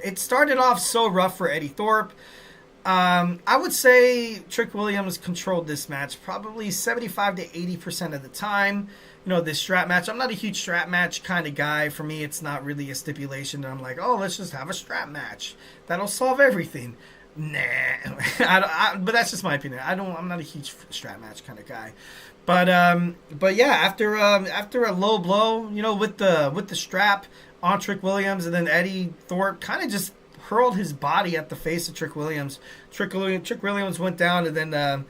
it started off so rough for Eddie Thorpe. I would say Trick Williams controlled this match probably 75 to 80% of the time. This strap match, I'm not a huge strap match kind of guy. For me, it's not really a stipulation that I'm like, oh, let's just have a strap match. That'll solve everything. Nah. But that's just my opinion. I'm not a huge strap match kind of guy. But yeah, after a low blow, with the strap on Trick Williams, and then Eddie Thorpe kind of just hurled his body at the face of Trick Williams. Trick Williams went down, and then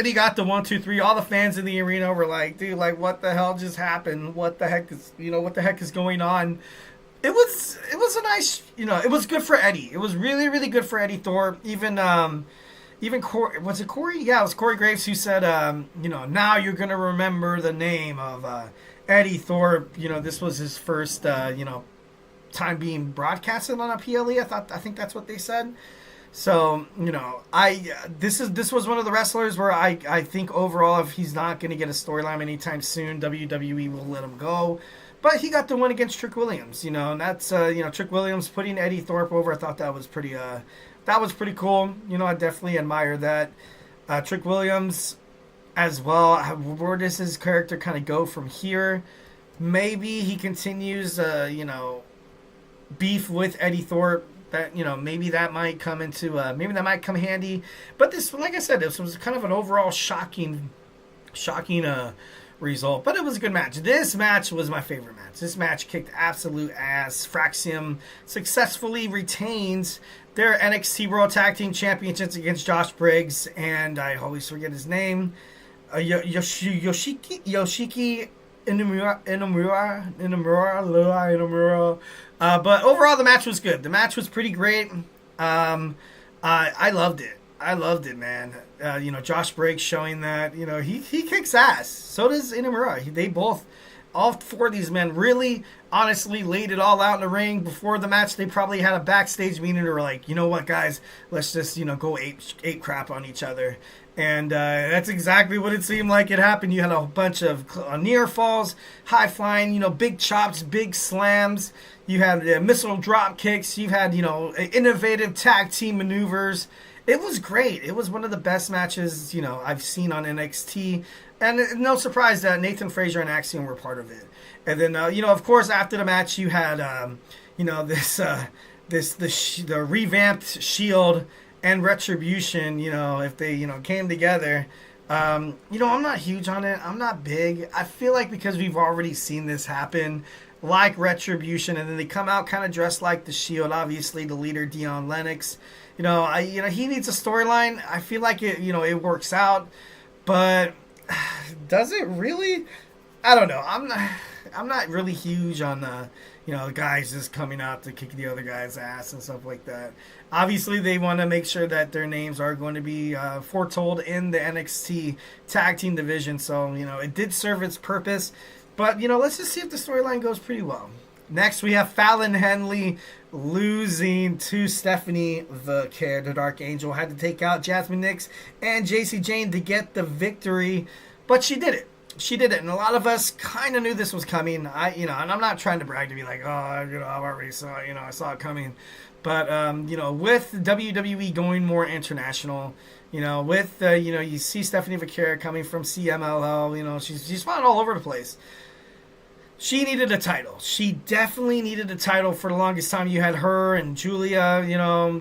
he got the 1, 2, 3. All the fans in the arena were like, dude, like, what the hell just happened? What the heck is going on? It was a nice, it was good for Eddie. It was really, really good for Eddie Thorpe. Even Corey, was it Corey? Yeah, it was Corey Graves who said, now you're going to remember the name of Eddie Thorpe. This was his first, time being broadcasted on a PLE. I think that's what they said. So, this was one of the wrestlers where I think overall, if he's not going to get a storyline anytime soon, WWE will let him go. But he got the win against Trick Williams, and that's, Trick Williams putting Eddie Thorpe over. I thought that was pretty cool. I definitely admire that. Trick Williams as well. Where does his character kind of go from here? Maybe he continues, beef with Eddie Thorpe. That, maybe that might come handy. But this, like I said, this was kind of an overall shocking result. But it was a good match. This match was my favorite match. This match kicked absolute ass. Fraxium successfully retains their NXT World Tag Team Championships against Josh Briggs, and I always forget his name, Yoshiki Inamura. But overall, the match was good. The match was pretty great. I loved it. I loved it, man. Josh Briggs showing that, he kicks ass. So does Inamura. They both, all 4 of these men really, honestly laid it all out in the ring. Before the match, they probably had a backstage meeting and were like, you know what, guys, let's just, go ape crap on each other. And that's exactly what it seemed like it happened. You had a bunch of near falls, high flying, big chops, big slams. You had missile drop kicks. You had, innovative tag team maneuvers. It was great. It was one of the best matches, I've seen on NXT. And no surprise that Nathan Frazier and Axiom were part of it. And then, of course, after the match, you had, the revamped Shield and Retribution, if they, came together. I'm not huge on it. I'm not big. I feel like because we've already seen this happen, like Retribution, and then they come out kind of dressed like the Shield, obviously the leader, Dion Lennox. He needs a storyline. I feel like it works out, but does it really? I don't know. I'm not really huge on guys just coming out to kick the other guy's ass and stuff like that. Obviously, they want to make sure that their names are going to be foretold in the NXT tag team division. So, it did serve its purpose. But, let's just see if the storyline goes pretty well. Next, we have Fallon Henley losing to Stephanie Vaquer. The Dark Angel had to take out Jasmine Nix and JC Jane to get the victory. But she did it. And a lot of us kind of knew this was coming. And I'm not trying to brag to be like, I've already saw, I saw it coming. But, with WWE going more international, you see Stephanie Vaquer coming from CMLL, she's fought all over the place. She needed a title. She definitely needed a title for the longest time. You had her and Julia,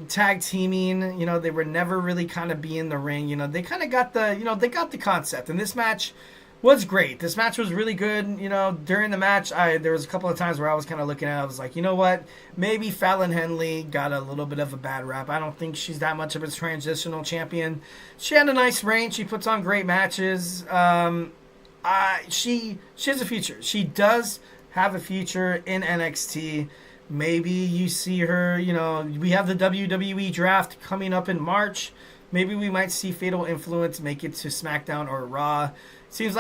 tag teaming. They were never really kind of be in the ring. They kind of got they got the concept. And this match was great. This match was really good. During the match, there was a couple of times where I was kind of looking at it. I was like, you know what? Maybe Fallon Henley got a little bit of a bad rap. I don't think she's that much of a transitional champion. She had a nice reign. She puts on great matches. She has a future. She does have a future in NXT. Maybe you see her, we have the WWE draft coming up in March. Maybe we might see Fatal Influence make it to SmackDown or Raw. Seems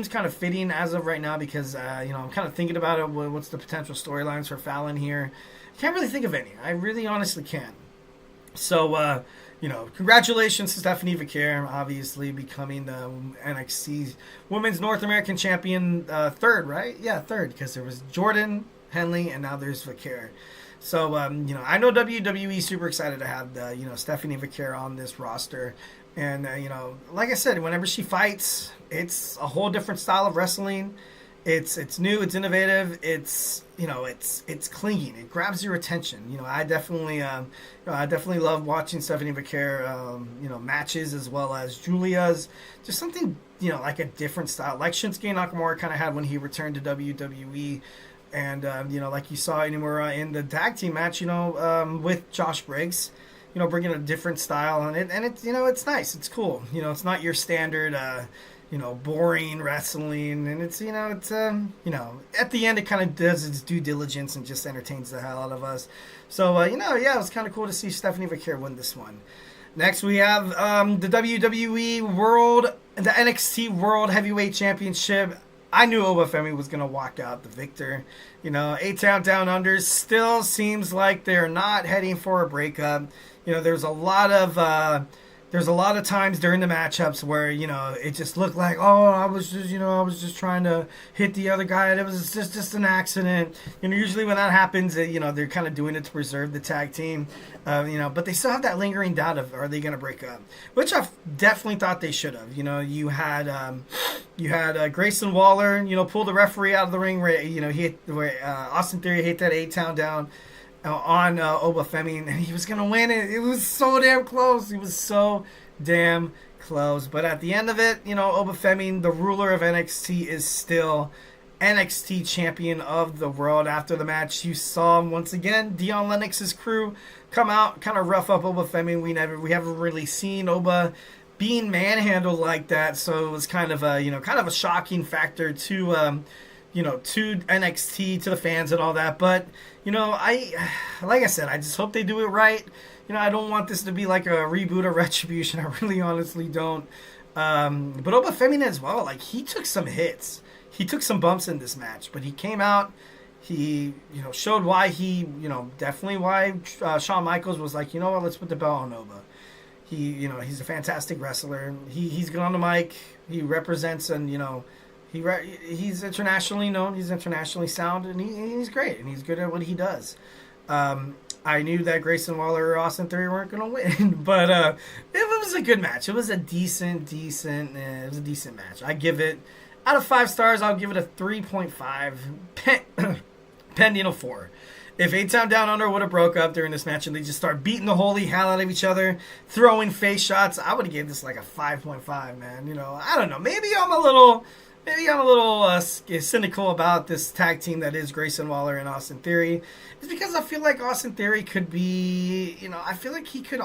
kind of fitting as of right now because, I'm kind of thinking about it. What's the potential storylines for Fallon here? I can't really think of any. I really honestly can't. So, congratulations to Stephanie Vaquer, obviously becoming the NXT Women's North American Champion third, right? Yeah, third, because there was Jordan, Henley, and now there's Vaquer. So, I know WWE is super excited to have Stephanie Vaquer on this roster. And, like I said, whenever she fights, it's a whole different style of wrestling. It's new, it's innovative, it's clinging. It grabs your attention. I definitely love watching Stephanie Vaquer, matches as well as Julia's. Just something, like a different style, like Shinsuke Nakamura kind of had when he returned to WWE. And, like you saw in the tag team match, with Josh Briggs, bringing a different style and it's nice. It's cool. It's not your standard, boring wrestling. And it's, at the end it kind of does its due diligence and just entertains the hell out of us. So, it was kind of cool to see Stephanie Vaquer win this one. Next, we have the WWE the NXT World Heavyweight Championship. I knew Obafemi was going to walk out the victor. A-Town Down Under still seems like they're not heading for a breakup. There's a lot of times during the matchups where, it just looked like, I was just trying to hit the other guy. And it was just an accident. Usually when that happens, they're kind of doing it to preserve the tag team. But they still have that lingering doubt of, are they going to break up? Which I definitely thought they should have. You had Grayson Waller, pull the referee out of the ring where Austin Theory hit that 8-town down on Obafemi, and he was going to win it. It was so damn close. He was so damn close. But at the end of it, Obafemi, the ruler of NXT, is still NXT champion of the world. After the match, you saw once again Dion Lennox's crew come out, kind of rough up Obafemi. We haven't really seen Oba being manhandled like that, so it was kind of a shocking factor to NXT, to the fans and all that. But like I said, I just hope they do it right. I don't want this to be like a reboot of Retribution. I really honestly don't. But Obafemi as well, like, he took some hits. he took some bumps in this match, but he came out. He, showed why definitely why Shawn Michaels was like, you know what, let's put the belt on Nova. He's a fantastic wrestler. He's good on the mic. He represents, and he's internationally known. He's internationally sound, and he's great, and he's good at what he does. I knew that Grayson Waller or Austin Theory weren't going to win, but it was a good match. It was a decent match. I give it, out of 5 stars, I'll give it a 3.5. Pending a 4. If 8-Town Down Under would have broke up during this match and they just start beating the holy hell out of each other, throwing face shots, I would have given this like a 5.5, man. I don't know. Maybe I'm a little cynical about this tag team that is Grayson Waller and Austin Theory. It's because I feel like Austin Theory could be, I feel like he could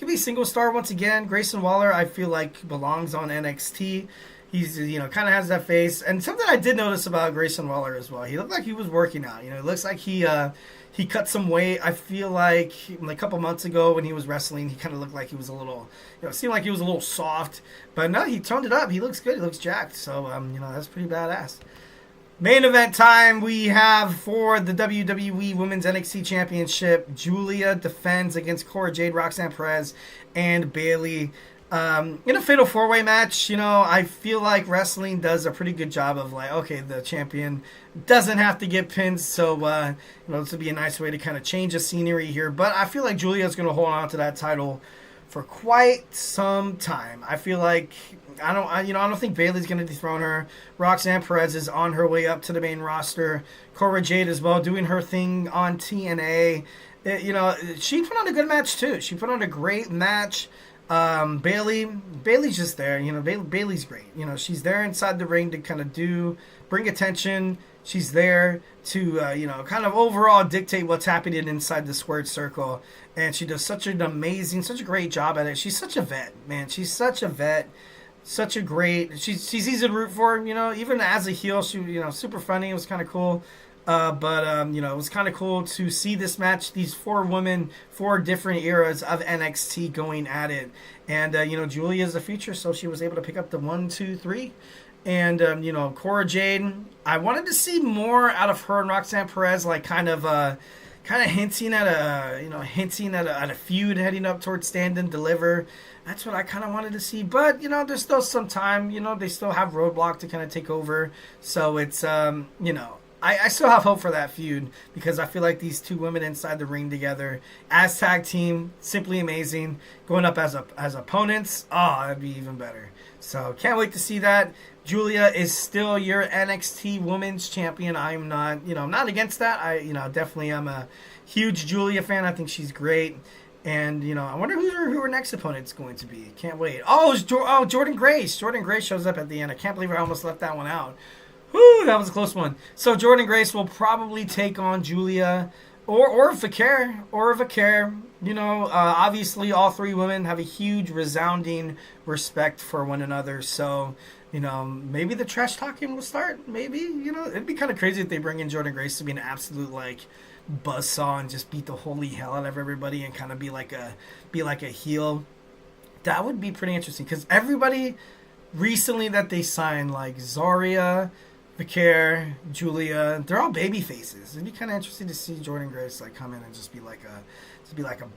be single star once again. Grayson Waller, I feel like, belongs on NXT. He's, kind of has that face. And something I did notice about Grayson Waller as well, he looked like he was working out. It looks like he cut some weight. I feel like a couple months ago when he was wrestling, he kind of looked like he was a little, seemed like he was a little soft. But no, he toned it up. He looks good. He looks jacked. So, that's pretty badass. Main event time we have for the WWE Women's NXT Championship. Julia defends against Cora Jade, Roxanne Perez, and Bayley. In a fatal 4-way match, I feel like wrestling does a pretty good job of the champion doesn't have to get pinned, so this would be a nice way to kind of change the scenery here. But I feel like Julia's going to hold on to that title for quite some time. I feel like I don't think Bayley's going to dethrone her. Roxanne Perez is on her way up to the main roster. Cora Jade as well, doing her thing on TNA. She put on a good match too. She put on a great match. Bayley's just there, Bayley's great. She's there inside the ring to kind of bring attention. She's there to, kind of overall dictate what's happening inside the squared circle. And she does such a great job at it. She's such a vet, man. She's such a vet. She's easy to root for, even as a heel, she, super funny. It was kind of cool. But it was kind of cool to see this match, these 4 women, 4 different eras of NXT going at it. And, Julia is the future, so she was able to pick up the 1, 2, 3. And, Cora Jade, I wanted to see more out of her and Roxanne Perez, kind of hinting at a feud heading up towards Stand and Deliver. That's what I kind of wanted to see. But, there's still some time. They still have Roadblock to kind of take over. So it's, I still have hope for that feud because I feel like these 2 women inside the ring together as tag team, simply amazing. Going up as opponents, that'd be even better. So can't wait to see that. Julia is still your NXT Women's Champion. I'm not, I'm not against that. I, definitely am a huge Julia fan. I think she's great. And, I wonder who her next opponent's going to be. Can't wait. It's Jordan Grace. Jordan Grace shows up at the end. I can't believe I almost left that one out. Whew, that was a close one. So Jordan Grace will probably take on Julia or Vicaire. Obviously all 3 women have a huge resounding respect for one another. So, maybe the trash talking will start. Maybe, it'd be kind of crazy if they bring in Jordan Grace to be an absolute buzzsaw and just beat the holy hell out of everybody and kind of be like a heel. That would be pretty interesting because everybody recently that they signed, like Zarya, Vicaire, Julia, they're all baby faces. It'd be kind of interesting to see Jordan Grace come in and just be like a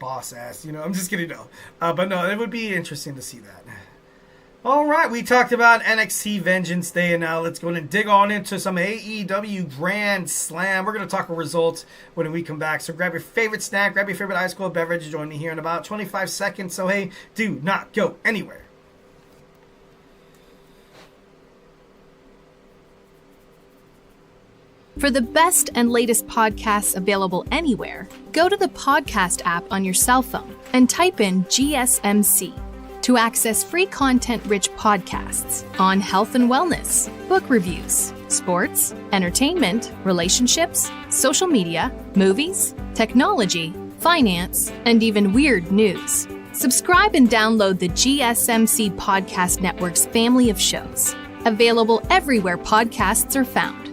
boss ass. I'm just kidding, no. But no, it would be interesting to see that. All right, we talked about NXT Vengeance Day, and now let's go and dig on into some AEW Grand Slam. We're going to talk results when we come back. So grab your favorite snack, grab your favorite ice cold beverage. Join me here in about 25 seconds. So hey, do not go anywhere. For the best and latest podcasts available anywhere, go to the podcast app on your cell phone and type in GSMC to access free content-rich podcasts on health and wellness, book reviews, sports, entertainment, relationships, social media, movies, technology, finance, and even weird news. Subscribe and download the GSMC Podcast Network's family of shows, available everywhere podcasts are found.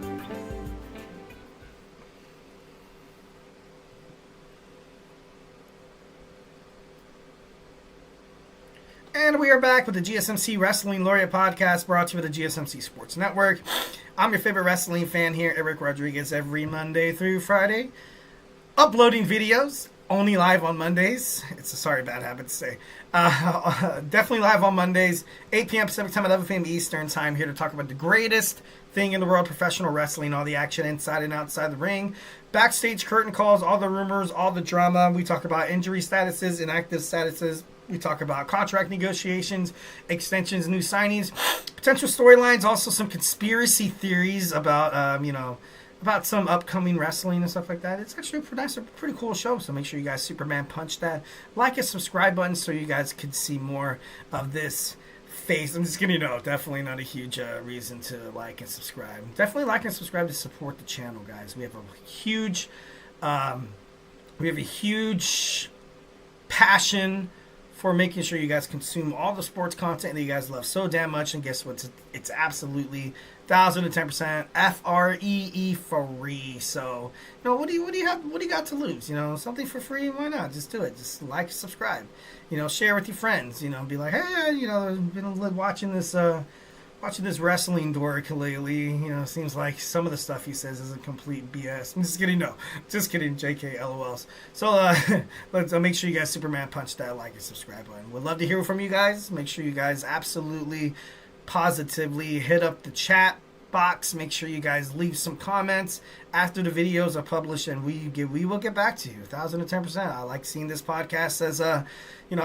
And we are back with the GSMC Wrestling Laureate podcast brought to you by the GSMC Sports Network. I'm your favorite wrestling fan here, Eric Rodriguez, every Monday through Friday. Uploading videos, only live on Mondays. It's a bad habit to say. Definitely live on Mondays, 8 p.m. Pacific time, 11 p.m. Eastern time, here to talk about the greatest thing in the world, professional wrestling, all the action inside and outside the ring, backstage curtain calls, all the rumors, all the drama. We talk about injury statuses, inactive statuses. We talk about contract negotiations, extensions, new signings, potential storylines, also some conspiracy theories about, about some upcoming wrestling and stuff like that. It's actually a pretty cool show, so make sure you guys Superman punch that like and subscribe button so you guys can see more of this face. I'm just kidding, definitely not a huge reason to like and subscribe. Definitely like and subscribe to support the channel, guys. We have a huge passion for making sure you guys consume all the sports content that you guys love so damn much. And guess what? It's absolutely 1,010% free. So, what do you got to lose? Something for free. Why not? Just do it. Just like, subscribe. Share with your friends. Be like, hey, I've been watching this wrestling dork lately. Seems like some of the stuff he says is a complete BS. I'm just kidding. No, just kidding. JK, LOLs. So let's make sure you guys Superman punch that like and subscribe button. Would love to hear from you guys. Make sure you guys absolutely, positively hit up the chat box. Make sure you guys leave some comments after the videos are published, and we will get back to you 1,010%. I like seeing this podcast as I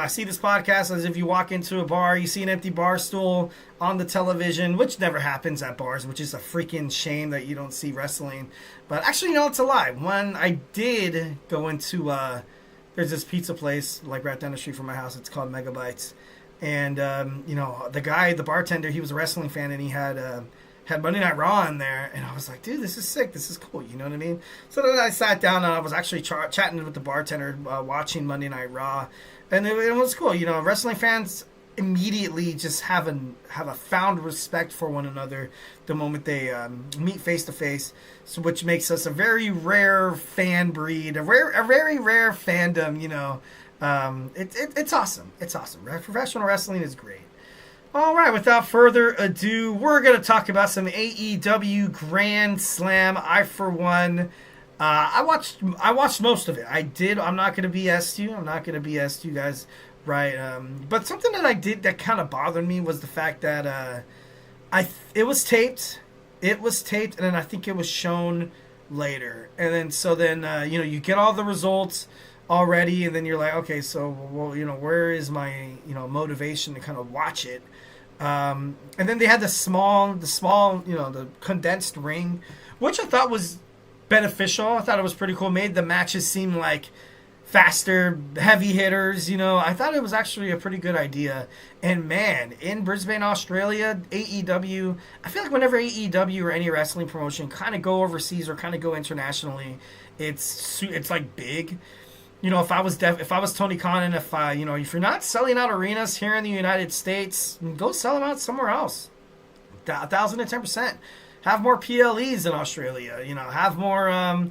see this podcast as if you walk into a bar, you see an empty bar stool on the television, which never happens at bars, which is a freaking shame that you don't see wrestling. But actually, it's a lie. When I did go into there's this pizza place like right down the street from my house. It's called Megabytes, and the bartender, he was a wrestling fan, and he had Monday Night Raw in there, and I was like, dude, this is sick, this is cool, you know what I mean? So then I sat down, and I was actually chatting with the bartender, watching Monday Night Raw, and it was cool. Wrestling fans immediately just have a found respect for one another the moment they meet face to face, so which makes us a very rare fan breed, a very rare fandom. It's awesome. It's awesome. Professional wrestling is great. All right, without further ado, we're going to talk about some AEW Grand Slam. I, for one, I watched most of it. I'm not going to BS you guys, right? But something that I did that kind of bothered me was the fact that it was taped, and then I think it was shown later. And then you get all the results already, and then you're like, okay, so where is my motivation to kind of watch it? And then they had the small the condensed ring, which I thought was beneficial. I thought it was pretty cool. Made the matches seem like faster, heavy hitters. I thought it was actually a pretty good idea. And man, in Brisbane, Australia, AEW, I feel like whenever AEW or any wrestling promotion kind of go overseas or kind of go internationally, it's like big. If I was Tony Khan, and if you're not selling out arenas here in the United States, go sell them out somewhere else. 1,010%. Have more PLEs in Australia. Have more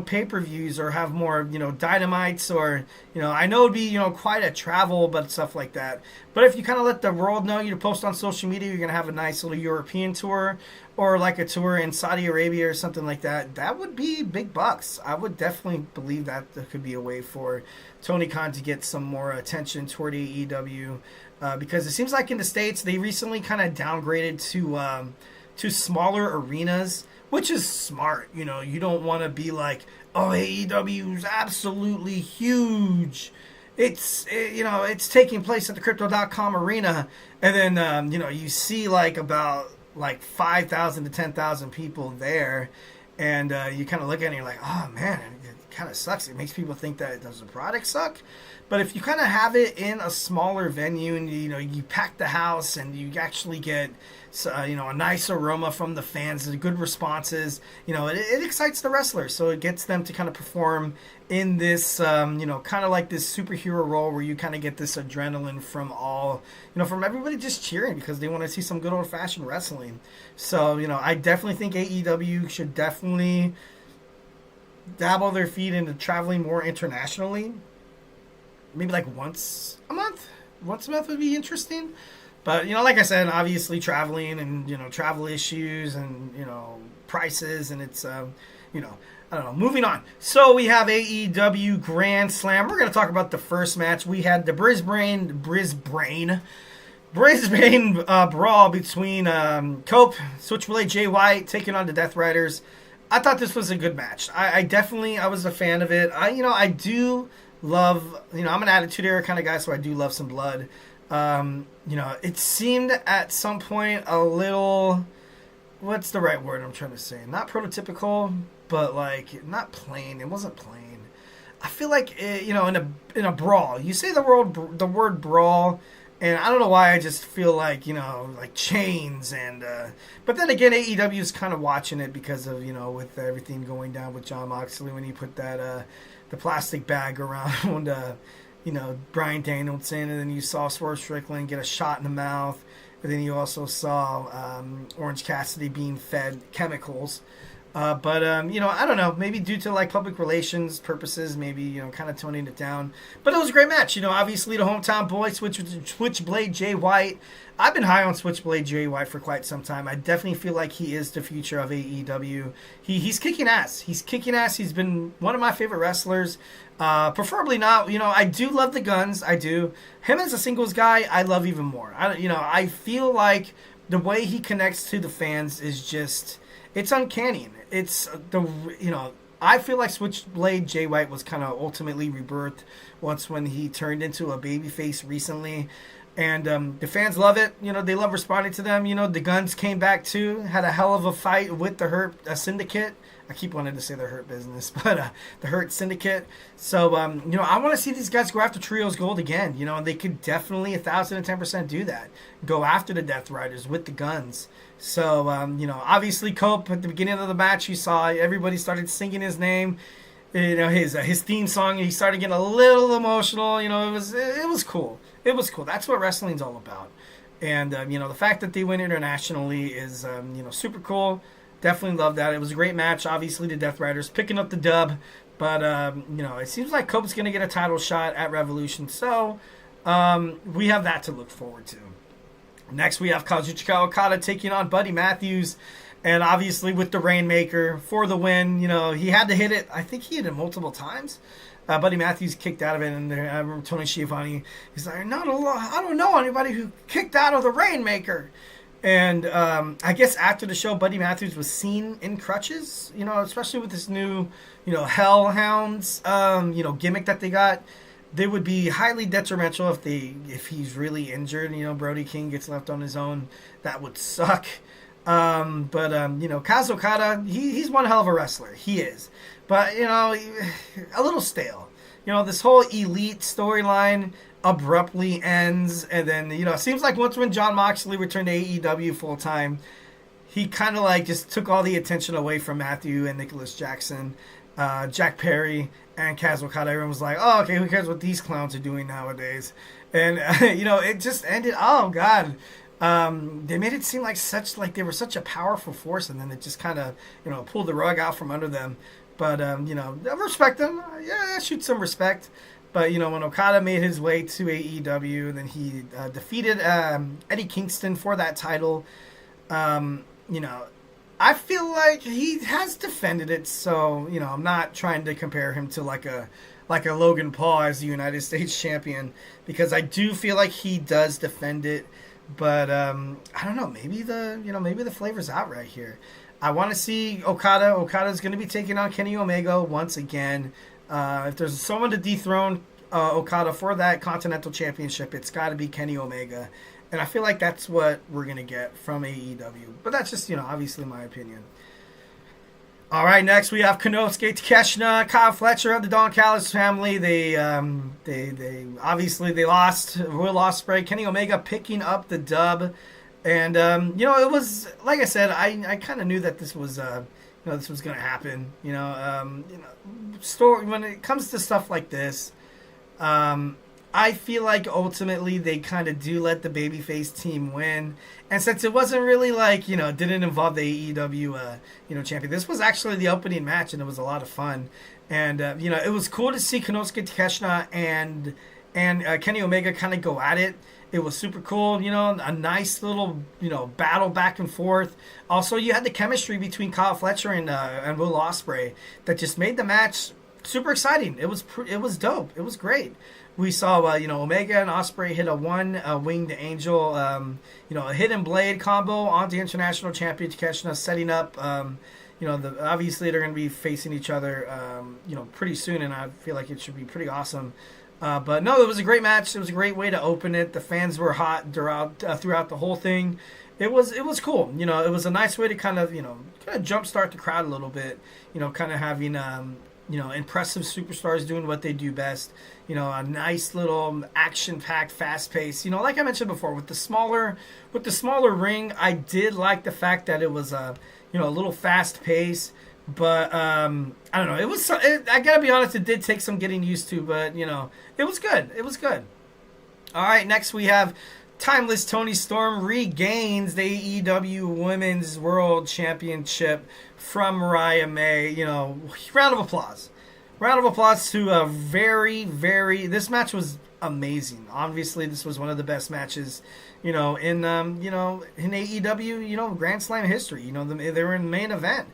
pay-per-views, or have more dynamites, or I know it'd be quite a travel, but stuff like that. But if you kind of let the world know, you post on social media, you're gonna have a nice little European tour, or like a tour in Saudi Arabia or something like that. That would be big bucks. I would definitely believe that there could be a way for Tony Khan to get some more attention toward AEW, because it seems like in the States they recently kind of downgraded to smaller arenas, which is smart. You don't want to be like, oh, AEW is absolutely huge. It's taking place at the Crypto.com arena, and then you see about 5,000 to 10,000 people there, and you kind of look at it and you're like, oh man, it kind of sucks. It makes people think that does the product suck. But if you kind of have it in a smaller venue, and you pack the house, and you actually get a nice aroma from the fans, and good responses, it excites the wrestlers, so it gets them to kind of perform in this kind of like this superhero role, where you kind of get this adrenaline from from everybody just cheering because they want to see some good old-fashioned wrestling. So I definitely think AEW should definitely dabble their feet into traveling more internationally, maybe like once a month, Woodsmith would be interesting. But, like I said, obviously traveling and, travel issues and, prices. And it's, I don't know. Moving on. So we have AEW Grand Slam. We're going to talk about the first match. We had the Brisbane brawl between Cope, Switchblade Jay White taking on the Death Riders. I thought this was a good match. I was a fan of it. I do love, I'm an Attitude Era kind of guy, so I do love some blood. It seemed at some point a little, what's the right word I'm trying to say? Not prototypical, but like not plain. It wasn't plain. I feel like in a brawl, you say the word brawl, and I don't know why I just feel like like chains and. But then again, AEW is kind of watching it because of with everything going down with Jon Moxley when he put that the plastic bag around Bryan Danielson, and then you saw Swerve Strickland get a shot in the mouth, and then you also saw Orange Cassidy being fed chemicals. But I don't know, maybe due to like public relations purposes, maybe, kind of toning it down. But it was a great match. Obviously the hometown boy, Switchblade Jay White. I've been high on Switchblade Jay White for quite some time. I definitely feel like he is the future of AEW. He's kicking ass. He's been one of my favorite wrestlers. Preferably not, I do love the Guns. I do. Him as a singles guy, I love even more. I feel like the way he connects to the fans is just, it's uncanny. It's I feel like Switchblade Jay White was kind of ultimately rebirthed once when he turned into a babyface recently. And the fans love it. They love responding to them. The Guns came back too, had a hell of a fight with the Hurt Syndicate. I keep wanting to say the Hurt Business, but the Hurt Syndicate. So, I want to see these guys go after Trios Gold again. And they could definitely 1,010% do that. Go after the Death Riders with the Guns. So, obviously Cope at the beginning of the match, you saw everybody started singing his name. His theme song. He started getting a little emotional. It was cool. It was cool. That's what wrestling's all about. And, the fact that they went internationally is, super cool. Definitely love that. It was a great match. Obviously, the Death Riders picking up the dub. But, it seems like Cope's going to get a title shot at Revolution. So, we have that to look forward to. Next, we have Kazuchika Okada taking on Buddy Matthews. And obviously, with the Rainmaker for the win, he had to hit it. I think he hit it multiple times. Buddy Matthews kicked out of it, and I remember Tony Schiavone, he's like, I don't know anybody who kicked out of the Rainmaker. And I guess after the show, Buddy Matthews was seen in crutches, especially with this new, Hellhounds, gimmick that they got. They would be highly detrimental if he's really injured. Brody King gets left on his own. That would suck. But Kaz Okada, he's one hell of a wrestler. He is. But, a little stale. This whole Elite storyline abruptly ends. And then, it seems like once when Jon Moxley returned to AEW full time, he kind of like just took all the attention away from Matthew and Nicholas Jackson, Jack Perry, and Kaz Okada. Everyone was like, oh, okay, who cares what these clowns are doing nowadays? And, it just ended. Oh, God. They made it seem like they were such a powerful force, and then it just kind of, pulled the rug out from under them. But, I respect them. Yeah, I shoot some respect. But, when Okada made his way to AEW, and then he defeated Eddie Kingston for that title, I feel like he has defended it. So, I'm not trying to compare him to like a Logan Paul as the United States champion, because I do feel like he does defend it. But I don't know. Maybe the flavor's out right here. I want to see Okada. Okada's going to be taking on Kenny Omega once again. If there's someone to dethrone Okada for that Continental Championship, it's got to be Kenny Omega. And I feel like that's what we're going to get from AEW. But that's just, obviously my opinion. All right, next we have Konosuke Takeshita, Kyle Fletcher of the Don Callis family. They obviously lost. Will Ospreay, Kenny Omega picking up the dub, and it was like I said, I kind of knew that this was this was going to happen. Story when it comes to stuff like this, I feel like ultimately they kind of do let the babyface team win. And since it wasn't really didn't involve the AEW, champion, this was actually the opening match, and it was a lot of fun. And, it was cool to see Konosuke Takeshita and and Kenny Omega kind of go at it. It was super cool, a nice little, battle back and forth. Also, you had the chemistry between Kyle Fletcher and Will Ospreay that just made the match super exciting. It was dope. It was great. We saw, Omega and Ospreay hit a winged angel, a hidden blade combo on the International Championship, setting up, obviously they're going to be facing each other, pretty soon, and I feel like it should be pretty awesome. But no, it was a great match. It was a great way to open it. The fans were hot throughout the whole thing. It was cool. It was a nice way to kind of jumpstart the crowd a little bit. Kind of having impressive superstars doing what they do best. A nice little action-packed, fast-paced. Like I mentioned before, with the smaller ring, I did like the fact that it was a little fast-paced. But I don't know. I gotta be honest. It did take some getting used to, but it was good. It was good. All right. Next we have Timeless Toni Storm regains the AEW Women's World Championship from Mariah May. Round of applause. Round of applause to a very, very. This match was amazing. Obviously, this was one of the best matches. In AEW. Grand Slam history. They were in the main event.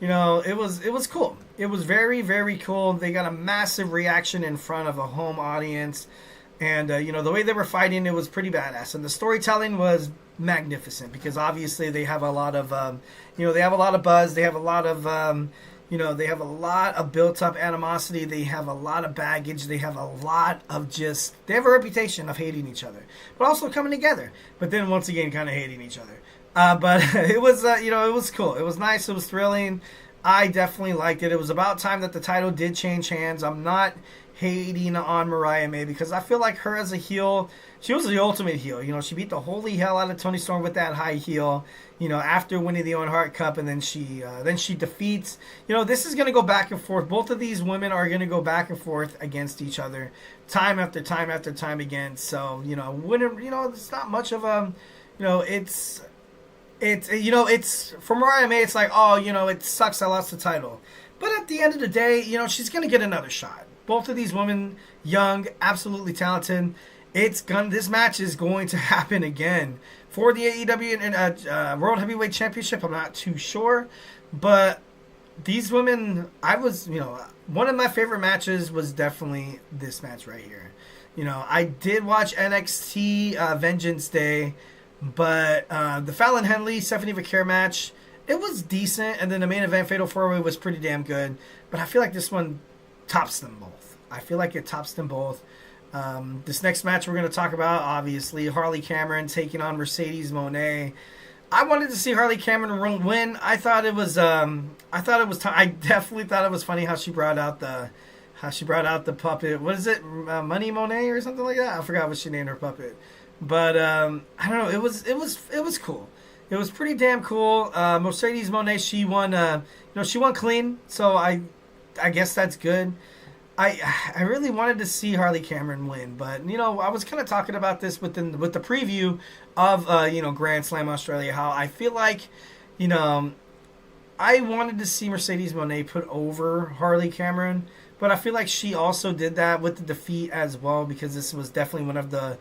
It was cool. It was very, very cool. They got a massive reaction in front of a home audience. And, the way they were fighting, it was pretty badass. And the storytelling was magnificent because obviously they have a lot of, they have a lot of buzz. They have a lot of, they have a lot of built-up animosity. They have a lot of baggage. They have a lot of they have a reputation of hating each other, but also coming together. But then once again, kind of hating each other. But it was, it was cool. It was nice. It was thrilling. I definitely liked it. It was about time that the title did change hands. I'm not hating on Mariah May because I feel like her as a heel, she was the ultimate heel. She beat the holy hell out of Toni Storm with that high heel, after winning the Owen Hart Cup, and then she defeats. This is going to go back and forth. Both of these women are going to go back and forth against each other time after time after time again. So, it's not much of a, it's for Mariah May, it's like, it sucks I lost the title. But at the end of the day, she's going to get another shot. Both of these women, young, absolutely talented. This match is going to happen again for the AEW World Heavyweight Championship. I'm not too sure, but these women, one of my favorite matches was definitely this match right here. I did watch NXT Vengeance Day. But the Fallon Henley, Stephanie Vaquer match, it was decent. And then the main event, Fatal 4-Way, was pretty damn good. But I feel like this one tops them both. I feel like it tops them both. This next match we're going to talk about, obviously, Harley Cameron taking on Mercedes Mone. I wanted to see Harley Cameron win. I definitely thought it was funny how she brought out the puppet. What is it? Money Monet or something like that? I forgot what she named her puppet. But I don't know. It was cool. It was pretty damn cool. Mercedes Mone, she won. She won clean. So I guess that's good. I really wanted to see Harley Cameron win, but I was kind of talking about this with the preview of Grand Slam Australia. How I feel like I wanted to see Mercedes Mone put over Harley Cameron. But I feel like she also did that with the defeat as well because this was definitely one of the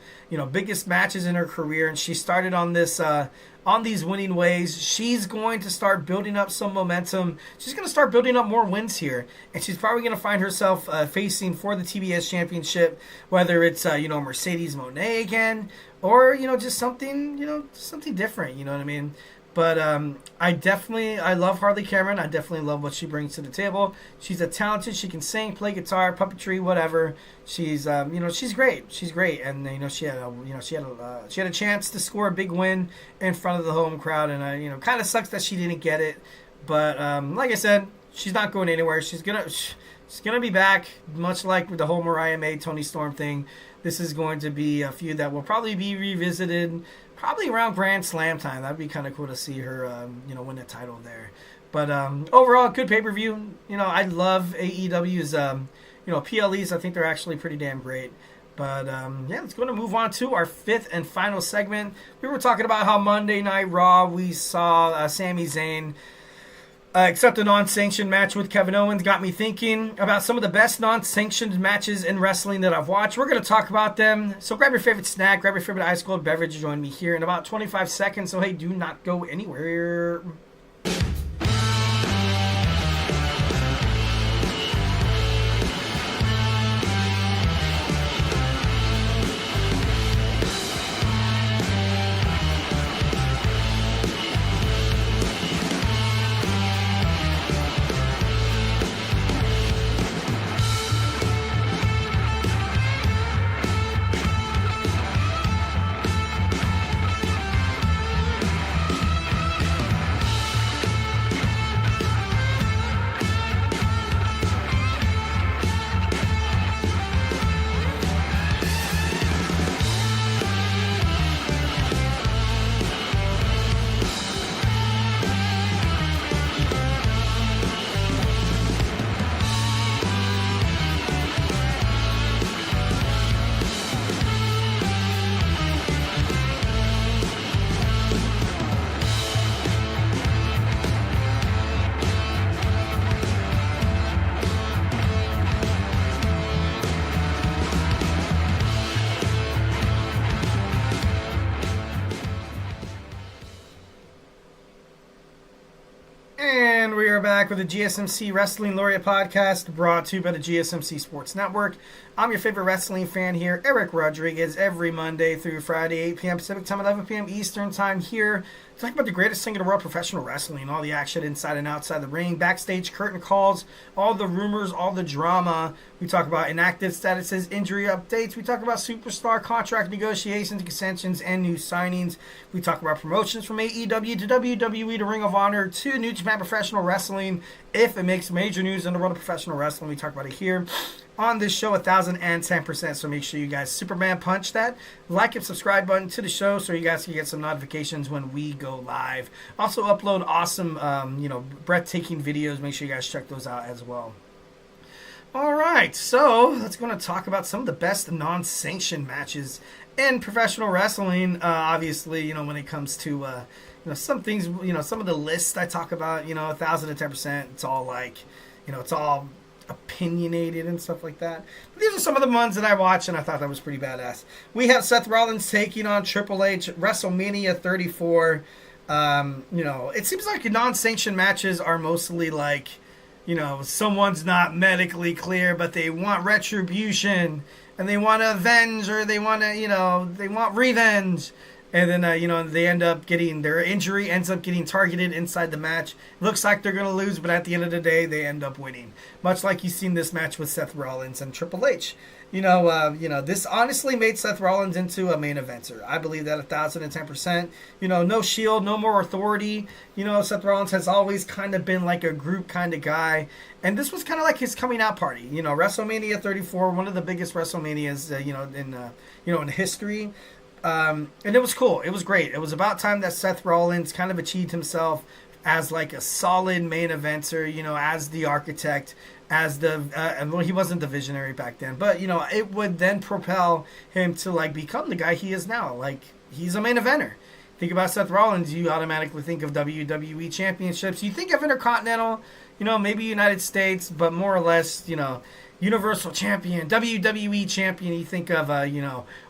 biggest matches in her career, and she started on this on these winning ways. She's going to start building up some momentum. She's going to start building up more wins here, and she's probably going to find herself facing for the TBS Championship, whether it's Mercedes Mone again or just something different. You know what I mean? But I love Harley Cameron. I definitely love what she brings to the table. She's a talented. She can sing, play guitar, puppetry, whatever. She's she's great. She's great, and she had a chance to score a big win in front of the home crowd, and kind of sucks that she didn't get it. But like I said, she's not going anywhere. She's gonna be back, much like with the whole Mariah May Toni Storm thing. This is going to be a feud that will probably be revisited. Probably around Grand Slam time. That'd be kind of cool to see her, win the title there. But overall, good pay-per-view. I love AEW's, PLEs. I think they're actually pretty damn great. But, let's go to move on to our fifth and final segment. We were talking about how Monday Night Raw, we saw Sami Zayn Except a non-sanctioned match with Kevin Owens got me thinking about some of the best non-sanctioned matches in wrestling that I've watched. We're going to talk about them. So grab your favorite snack, grab your favorite ice cold beverage, join me here in about 25 seconds. So hey, do not go anywhere. And we are back with the GSMC Wrestling Laureate podcast brought to you by the GSMC Sports Network. I'm your favorite wrestling fan here, Eric Rodriguez, every Monday through Friday, 8 p.m. Pacific Time, 11 p.m. Eastern Time here. Talk about the greatest thing in the world, professional wrestling, all the action inside and outside the ring, backstage curtain calls, all the rumors, all the drama. We talk about inactive statuses, injury updates. We talk about superstar contract negotiations, extensions, and new signings. We talk about promotions from AEW to WWE to Ring of Honor to New Japan Professional Wrestling. If it makes major news in the world of professional wrestling, we talk about it here on this show 1,010%. So make sure you guys Superman punch that like and subscribe button to the show so you guys can get some notifications when we go live. Also upload awesome, breathtaking videos. Make sure you guys check those out as well. All right, so let's go to talk about some of the best non-sanctioned matches in professional wrestling. Obviously, when it comes to some things, some of the lists I talk about, 1,010%. It's all like, it's all opinionated and stuff like that. But these are some of the ones that I watched and I thought that was pretty badass. We have Seth Rollins taking on Triple H, WrestleMania 34. It seems like non-sanctioned matches are mostly like, someone's not medically clear, but they want retribution and they want to avenge, or they want to, they want revenge. And then, they end up getting, their injury ends up getting targeted inside the match. Looks like they're going to lose, but at the end of the day, they end up winning. Much like you've seen this match with Seth Rollins and Triple H. This honestly made Seth Rollins into a main eventer. I believe that 1,010%. No Shield, no more authority. Seth Rollins has always kind of been like a group kind of guy. And this was kind of like his coming out party. WrestleMania 34, one of the biggest WrestleManias, in history. And it was cool. It was great. It was about time that Seth Rollins kind of achieved himself as like a solid main eventer, as the architect, as the, he wasn't the visionary back then, but, it would then propel him to like become the guy he is now. Like, he's a main eventer. Think about Seth Rollins, you automatically think of WWE championships. You think of Intercontinental, maybe United States, but more or less, Universal Champion, WWE Champion. You think of,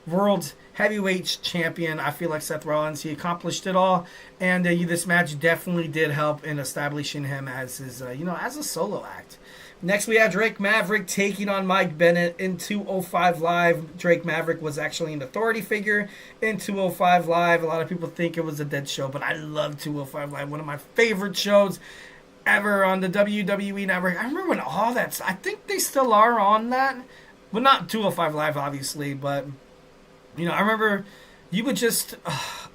World Heavyweight Champion. I feel like Seth Rollins, he accomplished it all. And this match definitely did help in establishing him as his, as a solo act. Next, we have Drake Maverick taking on Mike Bennett in 205 Live. Drake Maverick was actually an authority figure in 205 Live. A lot of people think it was a dead show, but I love 205 Live. One of my favorite shows ever on the WWE Network. I remember when all that, I think they still are on that. Well, not 205 Live, obviously, but, I remember you would just,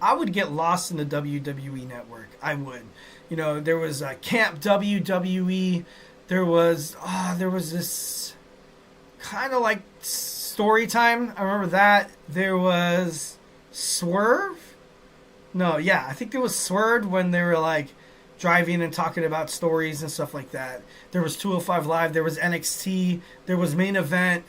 I would get lost in the WWE Network. I would. There was Camp WWE. There was this kind of like story time. I remember that. There was Swerve. I think there was Swerve when they were like driving and talking about stories and stuff like that. There was 205 Live. There was NXT. There was Main Event.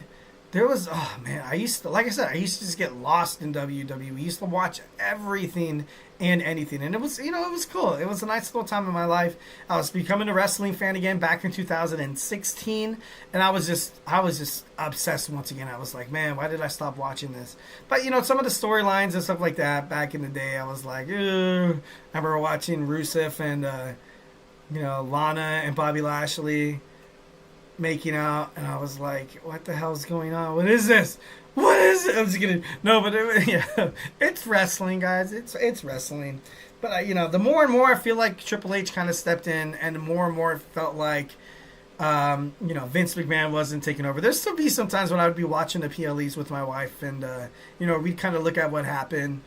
There was, oh man, I used to just get lost in WWE. I used to watch everything and anything, and it was, it was cool. It was a nice little time in my life. I was becoming a wrestling fan again back in 2016, and I was just obsessed once again. I was like, man, why did I stop watching this? But some of the storylines and stuff like that back in the day, I was like, ugh. I remember watching Rusev and Lana and Bobby Lashley making out, and I was like, what the hell's going on? What is this? What is it? I'm just kidding. No, but it's wrestling, guys. It's wrestling. But the more and more I feel like Triple H kind of stepped in, and the more and more it felt like Vince McMahon wasn't taking over. There'd still be some times when I would be watching the PLEs with my wife, and we'd kind of look at what happened,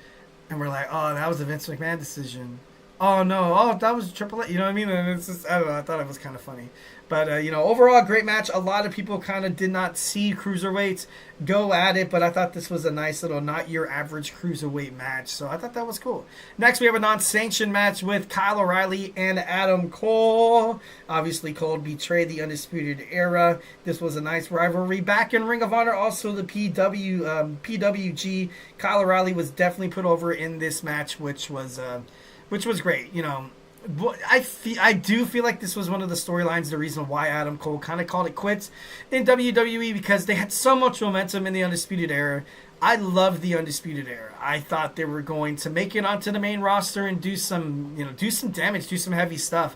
and we're like, oh, that was a Vince McMahon decision. Oh no, that was Triple H. You know what I mean? And it's just, I don't know. I thought it was kind of funny. But, overall, great match. A lot of people kind of did not see cruiserweights go at it, but I thought this was a nice little not your average cruiserweight match. So I thought that was cool. Next, we have a non-sanctioned match with Kyle O'Reilly and Adam Cole. Obviously, Cole betrayed the Undisputed Era. This was a nice rivalry. Back in Ring of Honor, also the PWG. Kyle O'Reilly was definitely put over in this match, which was great. I do feel like this was one of the storylines, the reason why Adam Cole kind of called it quits in WWE, because they had so much momentum in the Undisputed Era. I loved the Undisputed Era. I thought they were going to make it onto the main roster and do some damage, do some heavy stuff.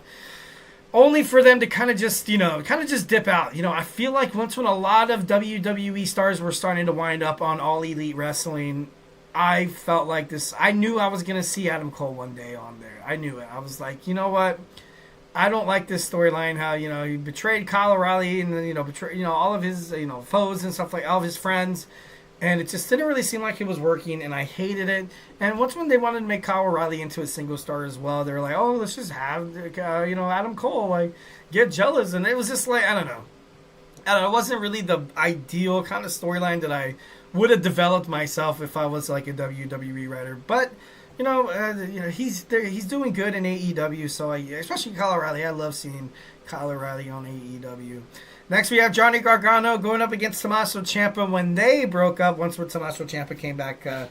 Only for them to kind of just dip out. I feel like when a lot of WWE stars were starting to wind up on All Elite Wrestling, I felt like this. I knew I was going to see Adam Cole one day on there. I knew it. I was like, you know what? I don't like this storyline. How he betrayed Kyle O'Reilly and then betrayed all of his foes and stuff, like all of his friends, and it just didn't really seem like it was working, and I hated it. And once when they wanted to make Kyle O'Reilly into a single star as well, they were like, oh, let's just have Adam Cole get jealous, and it was just like I don't know. It wasn't really the ideal kind of storyline that I would have developed myself if I was like a WWE writer, but he's doing good in AEW. So especially Kyle O'Reilly, I love seeing Kyle O'Reilly on AEW. Next, we have Johnny Gargano going up against Tommaso Ciampa when they broke up. Once when Tommaso Ciampa came back, kind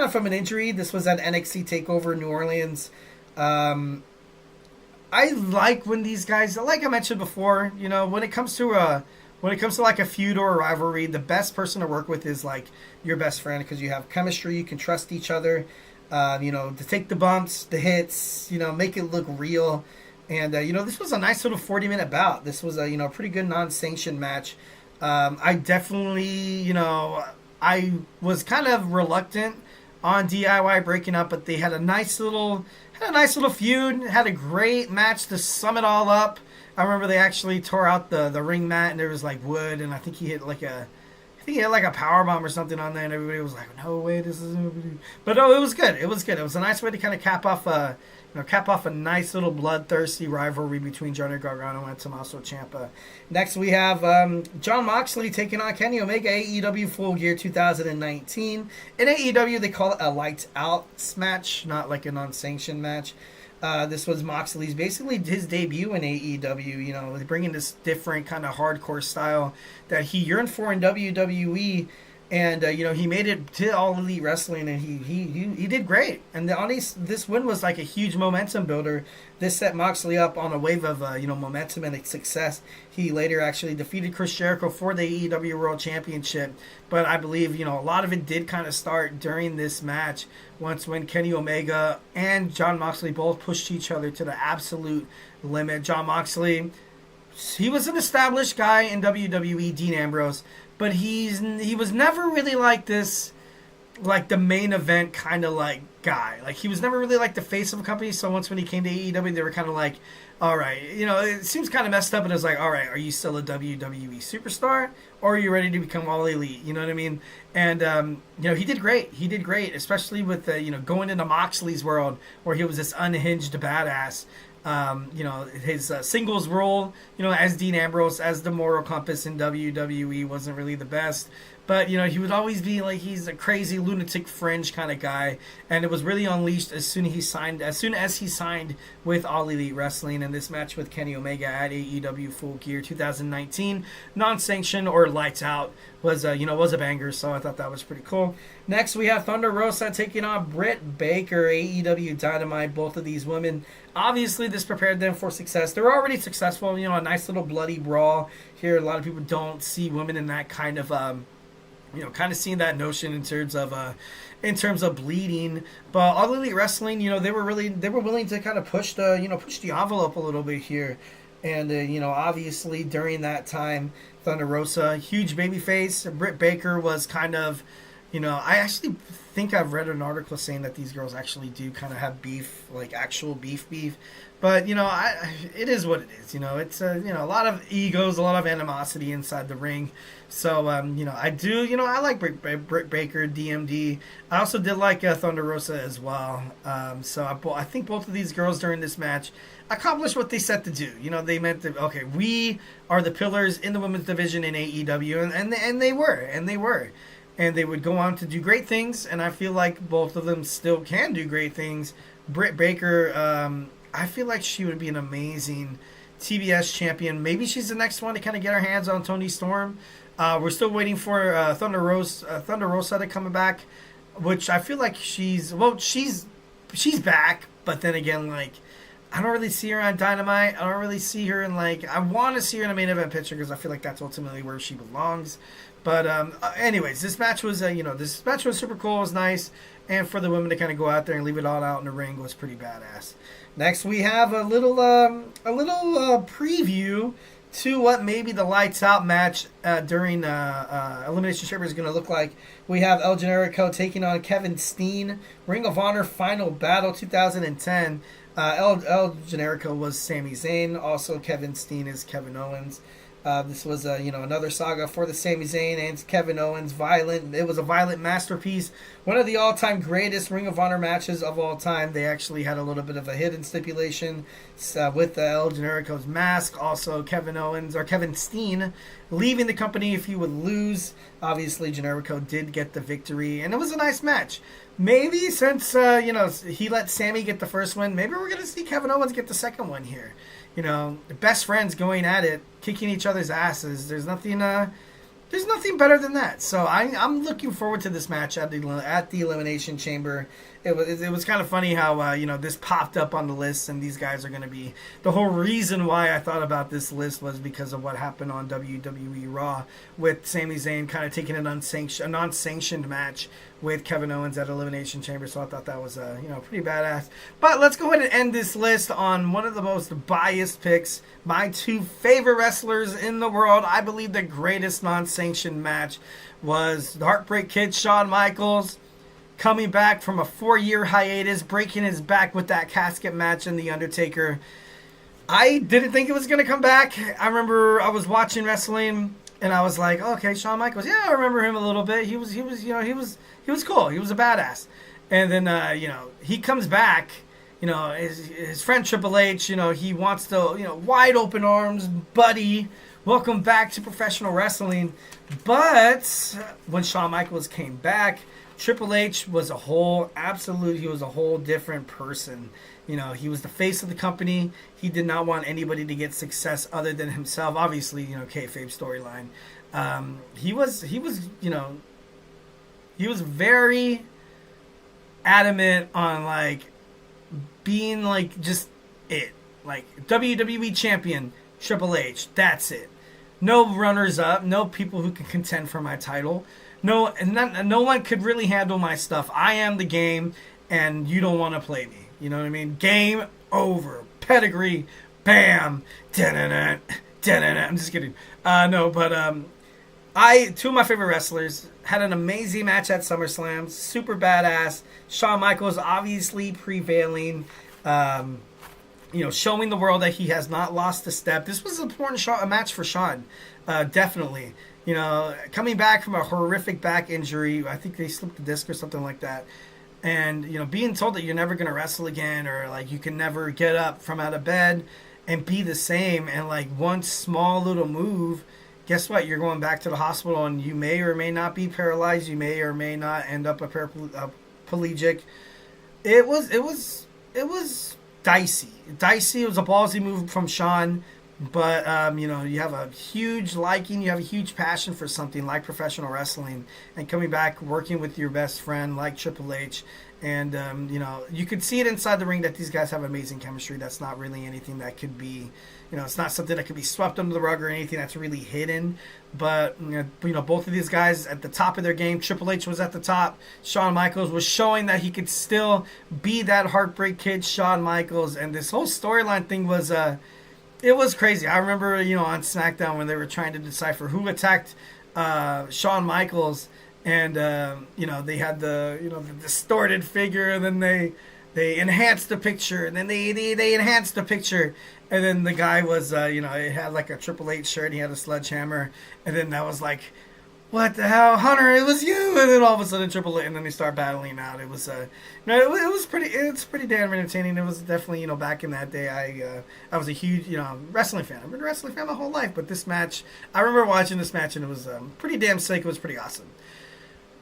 of from an injury. This was at NXT Takeover New Orleans. I like when these guys, like I mentioned before, when it comes to like a feud or a rivalry, the best person to work with is like your best friend, because you have chemistry, you can trust each other, to take the bumps, the hits, make it look real. And, this was a nice little 40-minute bout. This was a, pretty good non-sanctioned match. I definitely, I was kind of reluctant on DIY breaking up, but they had a nice little feud, had a great match to sum it all up. I remember they actually tore out the ring mat, and there was like wood, and I think he hit like a powerbomb or something on there, and everybody was like, "No way, this is." But no, it was good. It was good. It was a nice way to kind of cap off a nice little bloodthirsty rivalry between Johnny Gargano and Tommaso Ciampa. Next, we have Jon Moxley taking on Kenny Omega, AEW Full Gear 2019. In AEW, they call it a lights out match, not like a non-sanctioned match. This was Moxley's basically his debut in AEW, bringing this different kind of hardcore style that he yearned for in WWE. And, he made it to All Elite Wrestling, and he did great. And this win was like a huge momentum builder. This set Moxley up on a wave of, momentum and success. He later actually defeated Chris Jericho for the AEW World Championship. But I believe, a lot of it did kind of start during this match when Kenny Omega and Jon Moxley both pushed each other to the absolute limit. Jon Moxley, he was an established guy in WWE, Dean Ambrose. But he was never really like this, like the main event kind of like guy. Like he was never really like the face of a company. So once when he came to AEW, they were kind of like, all right, it seems kind of messed up. And it was like, all right, are you still a WWE superstar, or are you ready to become All Elite? You know what I mean? And he did great. He did great, especially with going into Moxley's world where he was this unhinged badass. His singles role, as Dean Ambrose, as the moral compass in WWE wasn't really the best. But, he would always be like, he's a crazy lunatic fringe kind of guy. And it was really unleashed as soon as he signed with All Elite Wrestling. And this match with Kenny Omega at AEW Full Gear 2019, non-sanctioned or lights out was a banger. So I thought that was pretty cool. Next, we have Thunder Rosa taking on Britt Baker, AEW Dynamite. Both of these women, obviously, this prepared them for success. They're already successful. A nice little bloody brawl here. A lot of people don't see women in that kind of kind of seeing that notion in terms of bleeding. But All Elite Wrestling, they were willing to kind of push the envelope a little bit here. And obviously during that time, Thunder Rosa, huge babyface. Britt Baker was kind of, I actually think I've read an article saying that these girls actually do kind of have beef, like actual beef. But it is what it is. It's a lot of egos, a lot of animosity inside the ring. So I do, I like Britt Baker, DMD. I also did like Thunder Rosa as well. So I think both of these girls during this match accomplished what they set to do. They meant to, okay, we are the pillars in the women's division in AEW, and they were. And they would go on to do great things, and I feel like both of them still can do great things. Britt Baker, I feel like she would be an amazing TBS champion. Maybe she's the next one to kind of get her hands on Toni Storm. We're still waiting for Thunder Rosa to come back, which I feel like she's back, but then again, like, I don't really see her on Dynamite. I don't really see her in, like, I want to see her in a main event picture because I feel like that's ultimately where she belongs. But anyways, this match was super cool. It was nice, and for the women to kind of go out there and leave it all out in the ring was pretty badass. Next, we have a little preview to what maybe the lights out match during Elimination Chamber is going to look like. We have El Generico taking on Kevin Steen. Ring of Honor Final Battle 2010. El Generico was Sami Zayn. Also, Kevin Steen is Kevin Owens. This was another saga for the Sami Zayn and Kevin Owens. It was a violent masterpiece. One of the all-time greatest Ring of Honor matches of all time. They actually had a little bit of a hidden stipulation with El Generico's mask. Also, Kevin Steen leaving the company if he would lose. Obviously, Generico did get the victory, and it was a nice match. Maybe since he let Sami get the first one, maybe we're going to see Kevin Owens get the second one here. Best friends going at it, kicking each other's asses. There's nothing better than that. So I'm looking forward to this match at the Elimination Chamber. It was kind of funny how this popped up on the list, and these guys are going to be the whole reason why I thought about this list was because of what happened on WWE Raw with Sami Zayn kind of taking a non-sanctioned match with Kevin Owens at Elimination Chamber. So I thought that was pretty badass. But let's go ahead and end this list on one of the most biased picks. My two favorite wrestlers in the world. I believe the greatest non-sanctioned match was the Heartbreak Kid, Shawn Michaels, coming back from a 4-year hiatus, breaking his back with that casket match in The Undertaker. I didn't think it was going to come back. I remember I was watching wrestling and I was like, okay, Shawn Michaels. Yeah, I remember him a little bit. He was cool. He was a badass. And then he comes back. His friend Triple H, he wants to, wide open arms, buddy, welcome back to professional wrestling. But when Shawn Michaels came back, Triple H was a whole different person. He was the face of the company. He did not want anybody to get success other than himself. Obviously, kayfabe storyline. He was very adamant on like being like just it, like WWE champion Triple H. That's it. No runners up. No people who can contend for my title. No one could really handle my stuff. I am the game, and you don't want to play me. You know what I mean? Game over. Pedigree. Bam. Da-da-da. Da-da-da. I'm just kidding. Two of my favorite wrestlers had an amazing match at SummerSlam. Super badass. Shawn Michaels obviously prevailing. Showing the world that he has not lost a step. This was an important match for Shawn. Definitely. Coming back from a horrific back injury, I think they slipped the disc or something like that, and being told that you're never going to wrestle again, or like you can never get up from out of bed and be the same, and like one small little move, guess what? You're going back to the hospital, and you may or may not be paralyzed. You may or may not end up paraplegic. It was dicey. It was a ballsy move from Shawn. But, you have a huge liking, you have a huge passion for something like professional wrestling, and coming back, working with your best friend like Triple H. And, you could see it inside the ring that these guys have amazing chemistry. That's not really anything that could be, it's not something that could be swept under the rug or anything that's really hidden. But, both of these guys at the top of their game. Triple H was at the top. Shawn Michaels was showing that he could still be that Heartbreak Kid Shawn Michaels. And this whole storyline thing was, it was crazy. I remember, on SmackDown when they were trying to decipher who attacked Shawn Michaels. And, they had the distorted figure, and then they enhanced the picture, and then they enhanced the picture. And then the guy was, it had like a Triple H shirt, he had a sledgehammer. And then that was like, what the hell, Hunter, it was you. And then all of a sudden Triple H, and then they start battling out. It was, it's pretty damn entertaining. It was definitely, back in that day, I was a huge, wrestling fan. I've been a wrestling fan my whole life, but this match, I remember watching this match, and it was pretty damn sick. It was pretty awesome.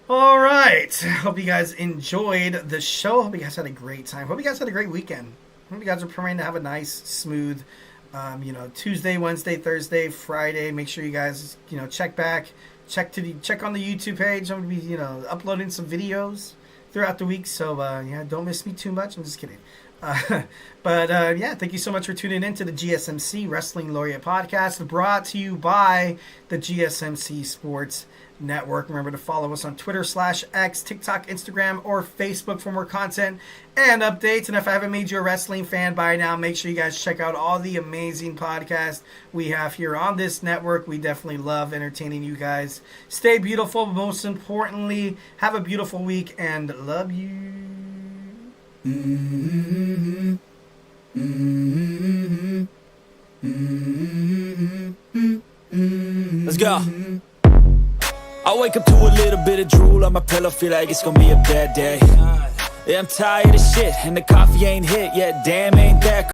All right. Hope you guys enjoyed the show. Hope you guys had a great time. Hope you guys had a great weekend. Hope you guys are praying to have a nice, smooth, Tuesday, Wednesday, Thursday, Friday. Make sure you guys, check back. Check on the YouTube page. I'm going to be, uploading some videos throughout the week. So, don't miss me too much. I'm just kidding. Thank you so much for tuning in to the GSMC Wrestling Laureate podcast, brought to you by the GSMC Sports Network. Remember to follow us on Twitter/X, TikTok, Instagram, or Facebook for more content and updates. And if I haven't made you a wrestling fan by now, make sure you guys check out all the amazing podcasts we have here on this network. We definitely love entertaining you guys. Stay beautiful, but most importantly, have a beautiful week, and love you. Let's go. I wake up to a little bit of drool on my pillow, feel like it's gonna be a bad day. Yeah, I'm tired of shit, and the coffee ain't hit yet, damn ain't that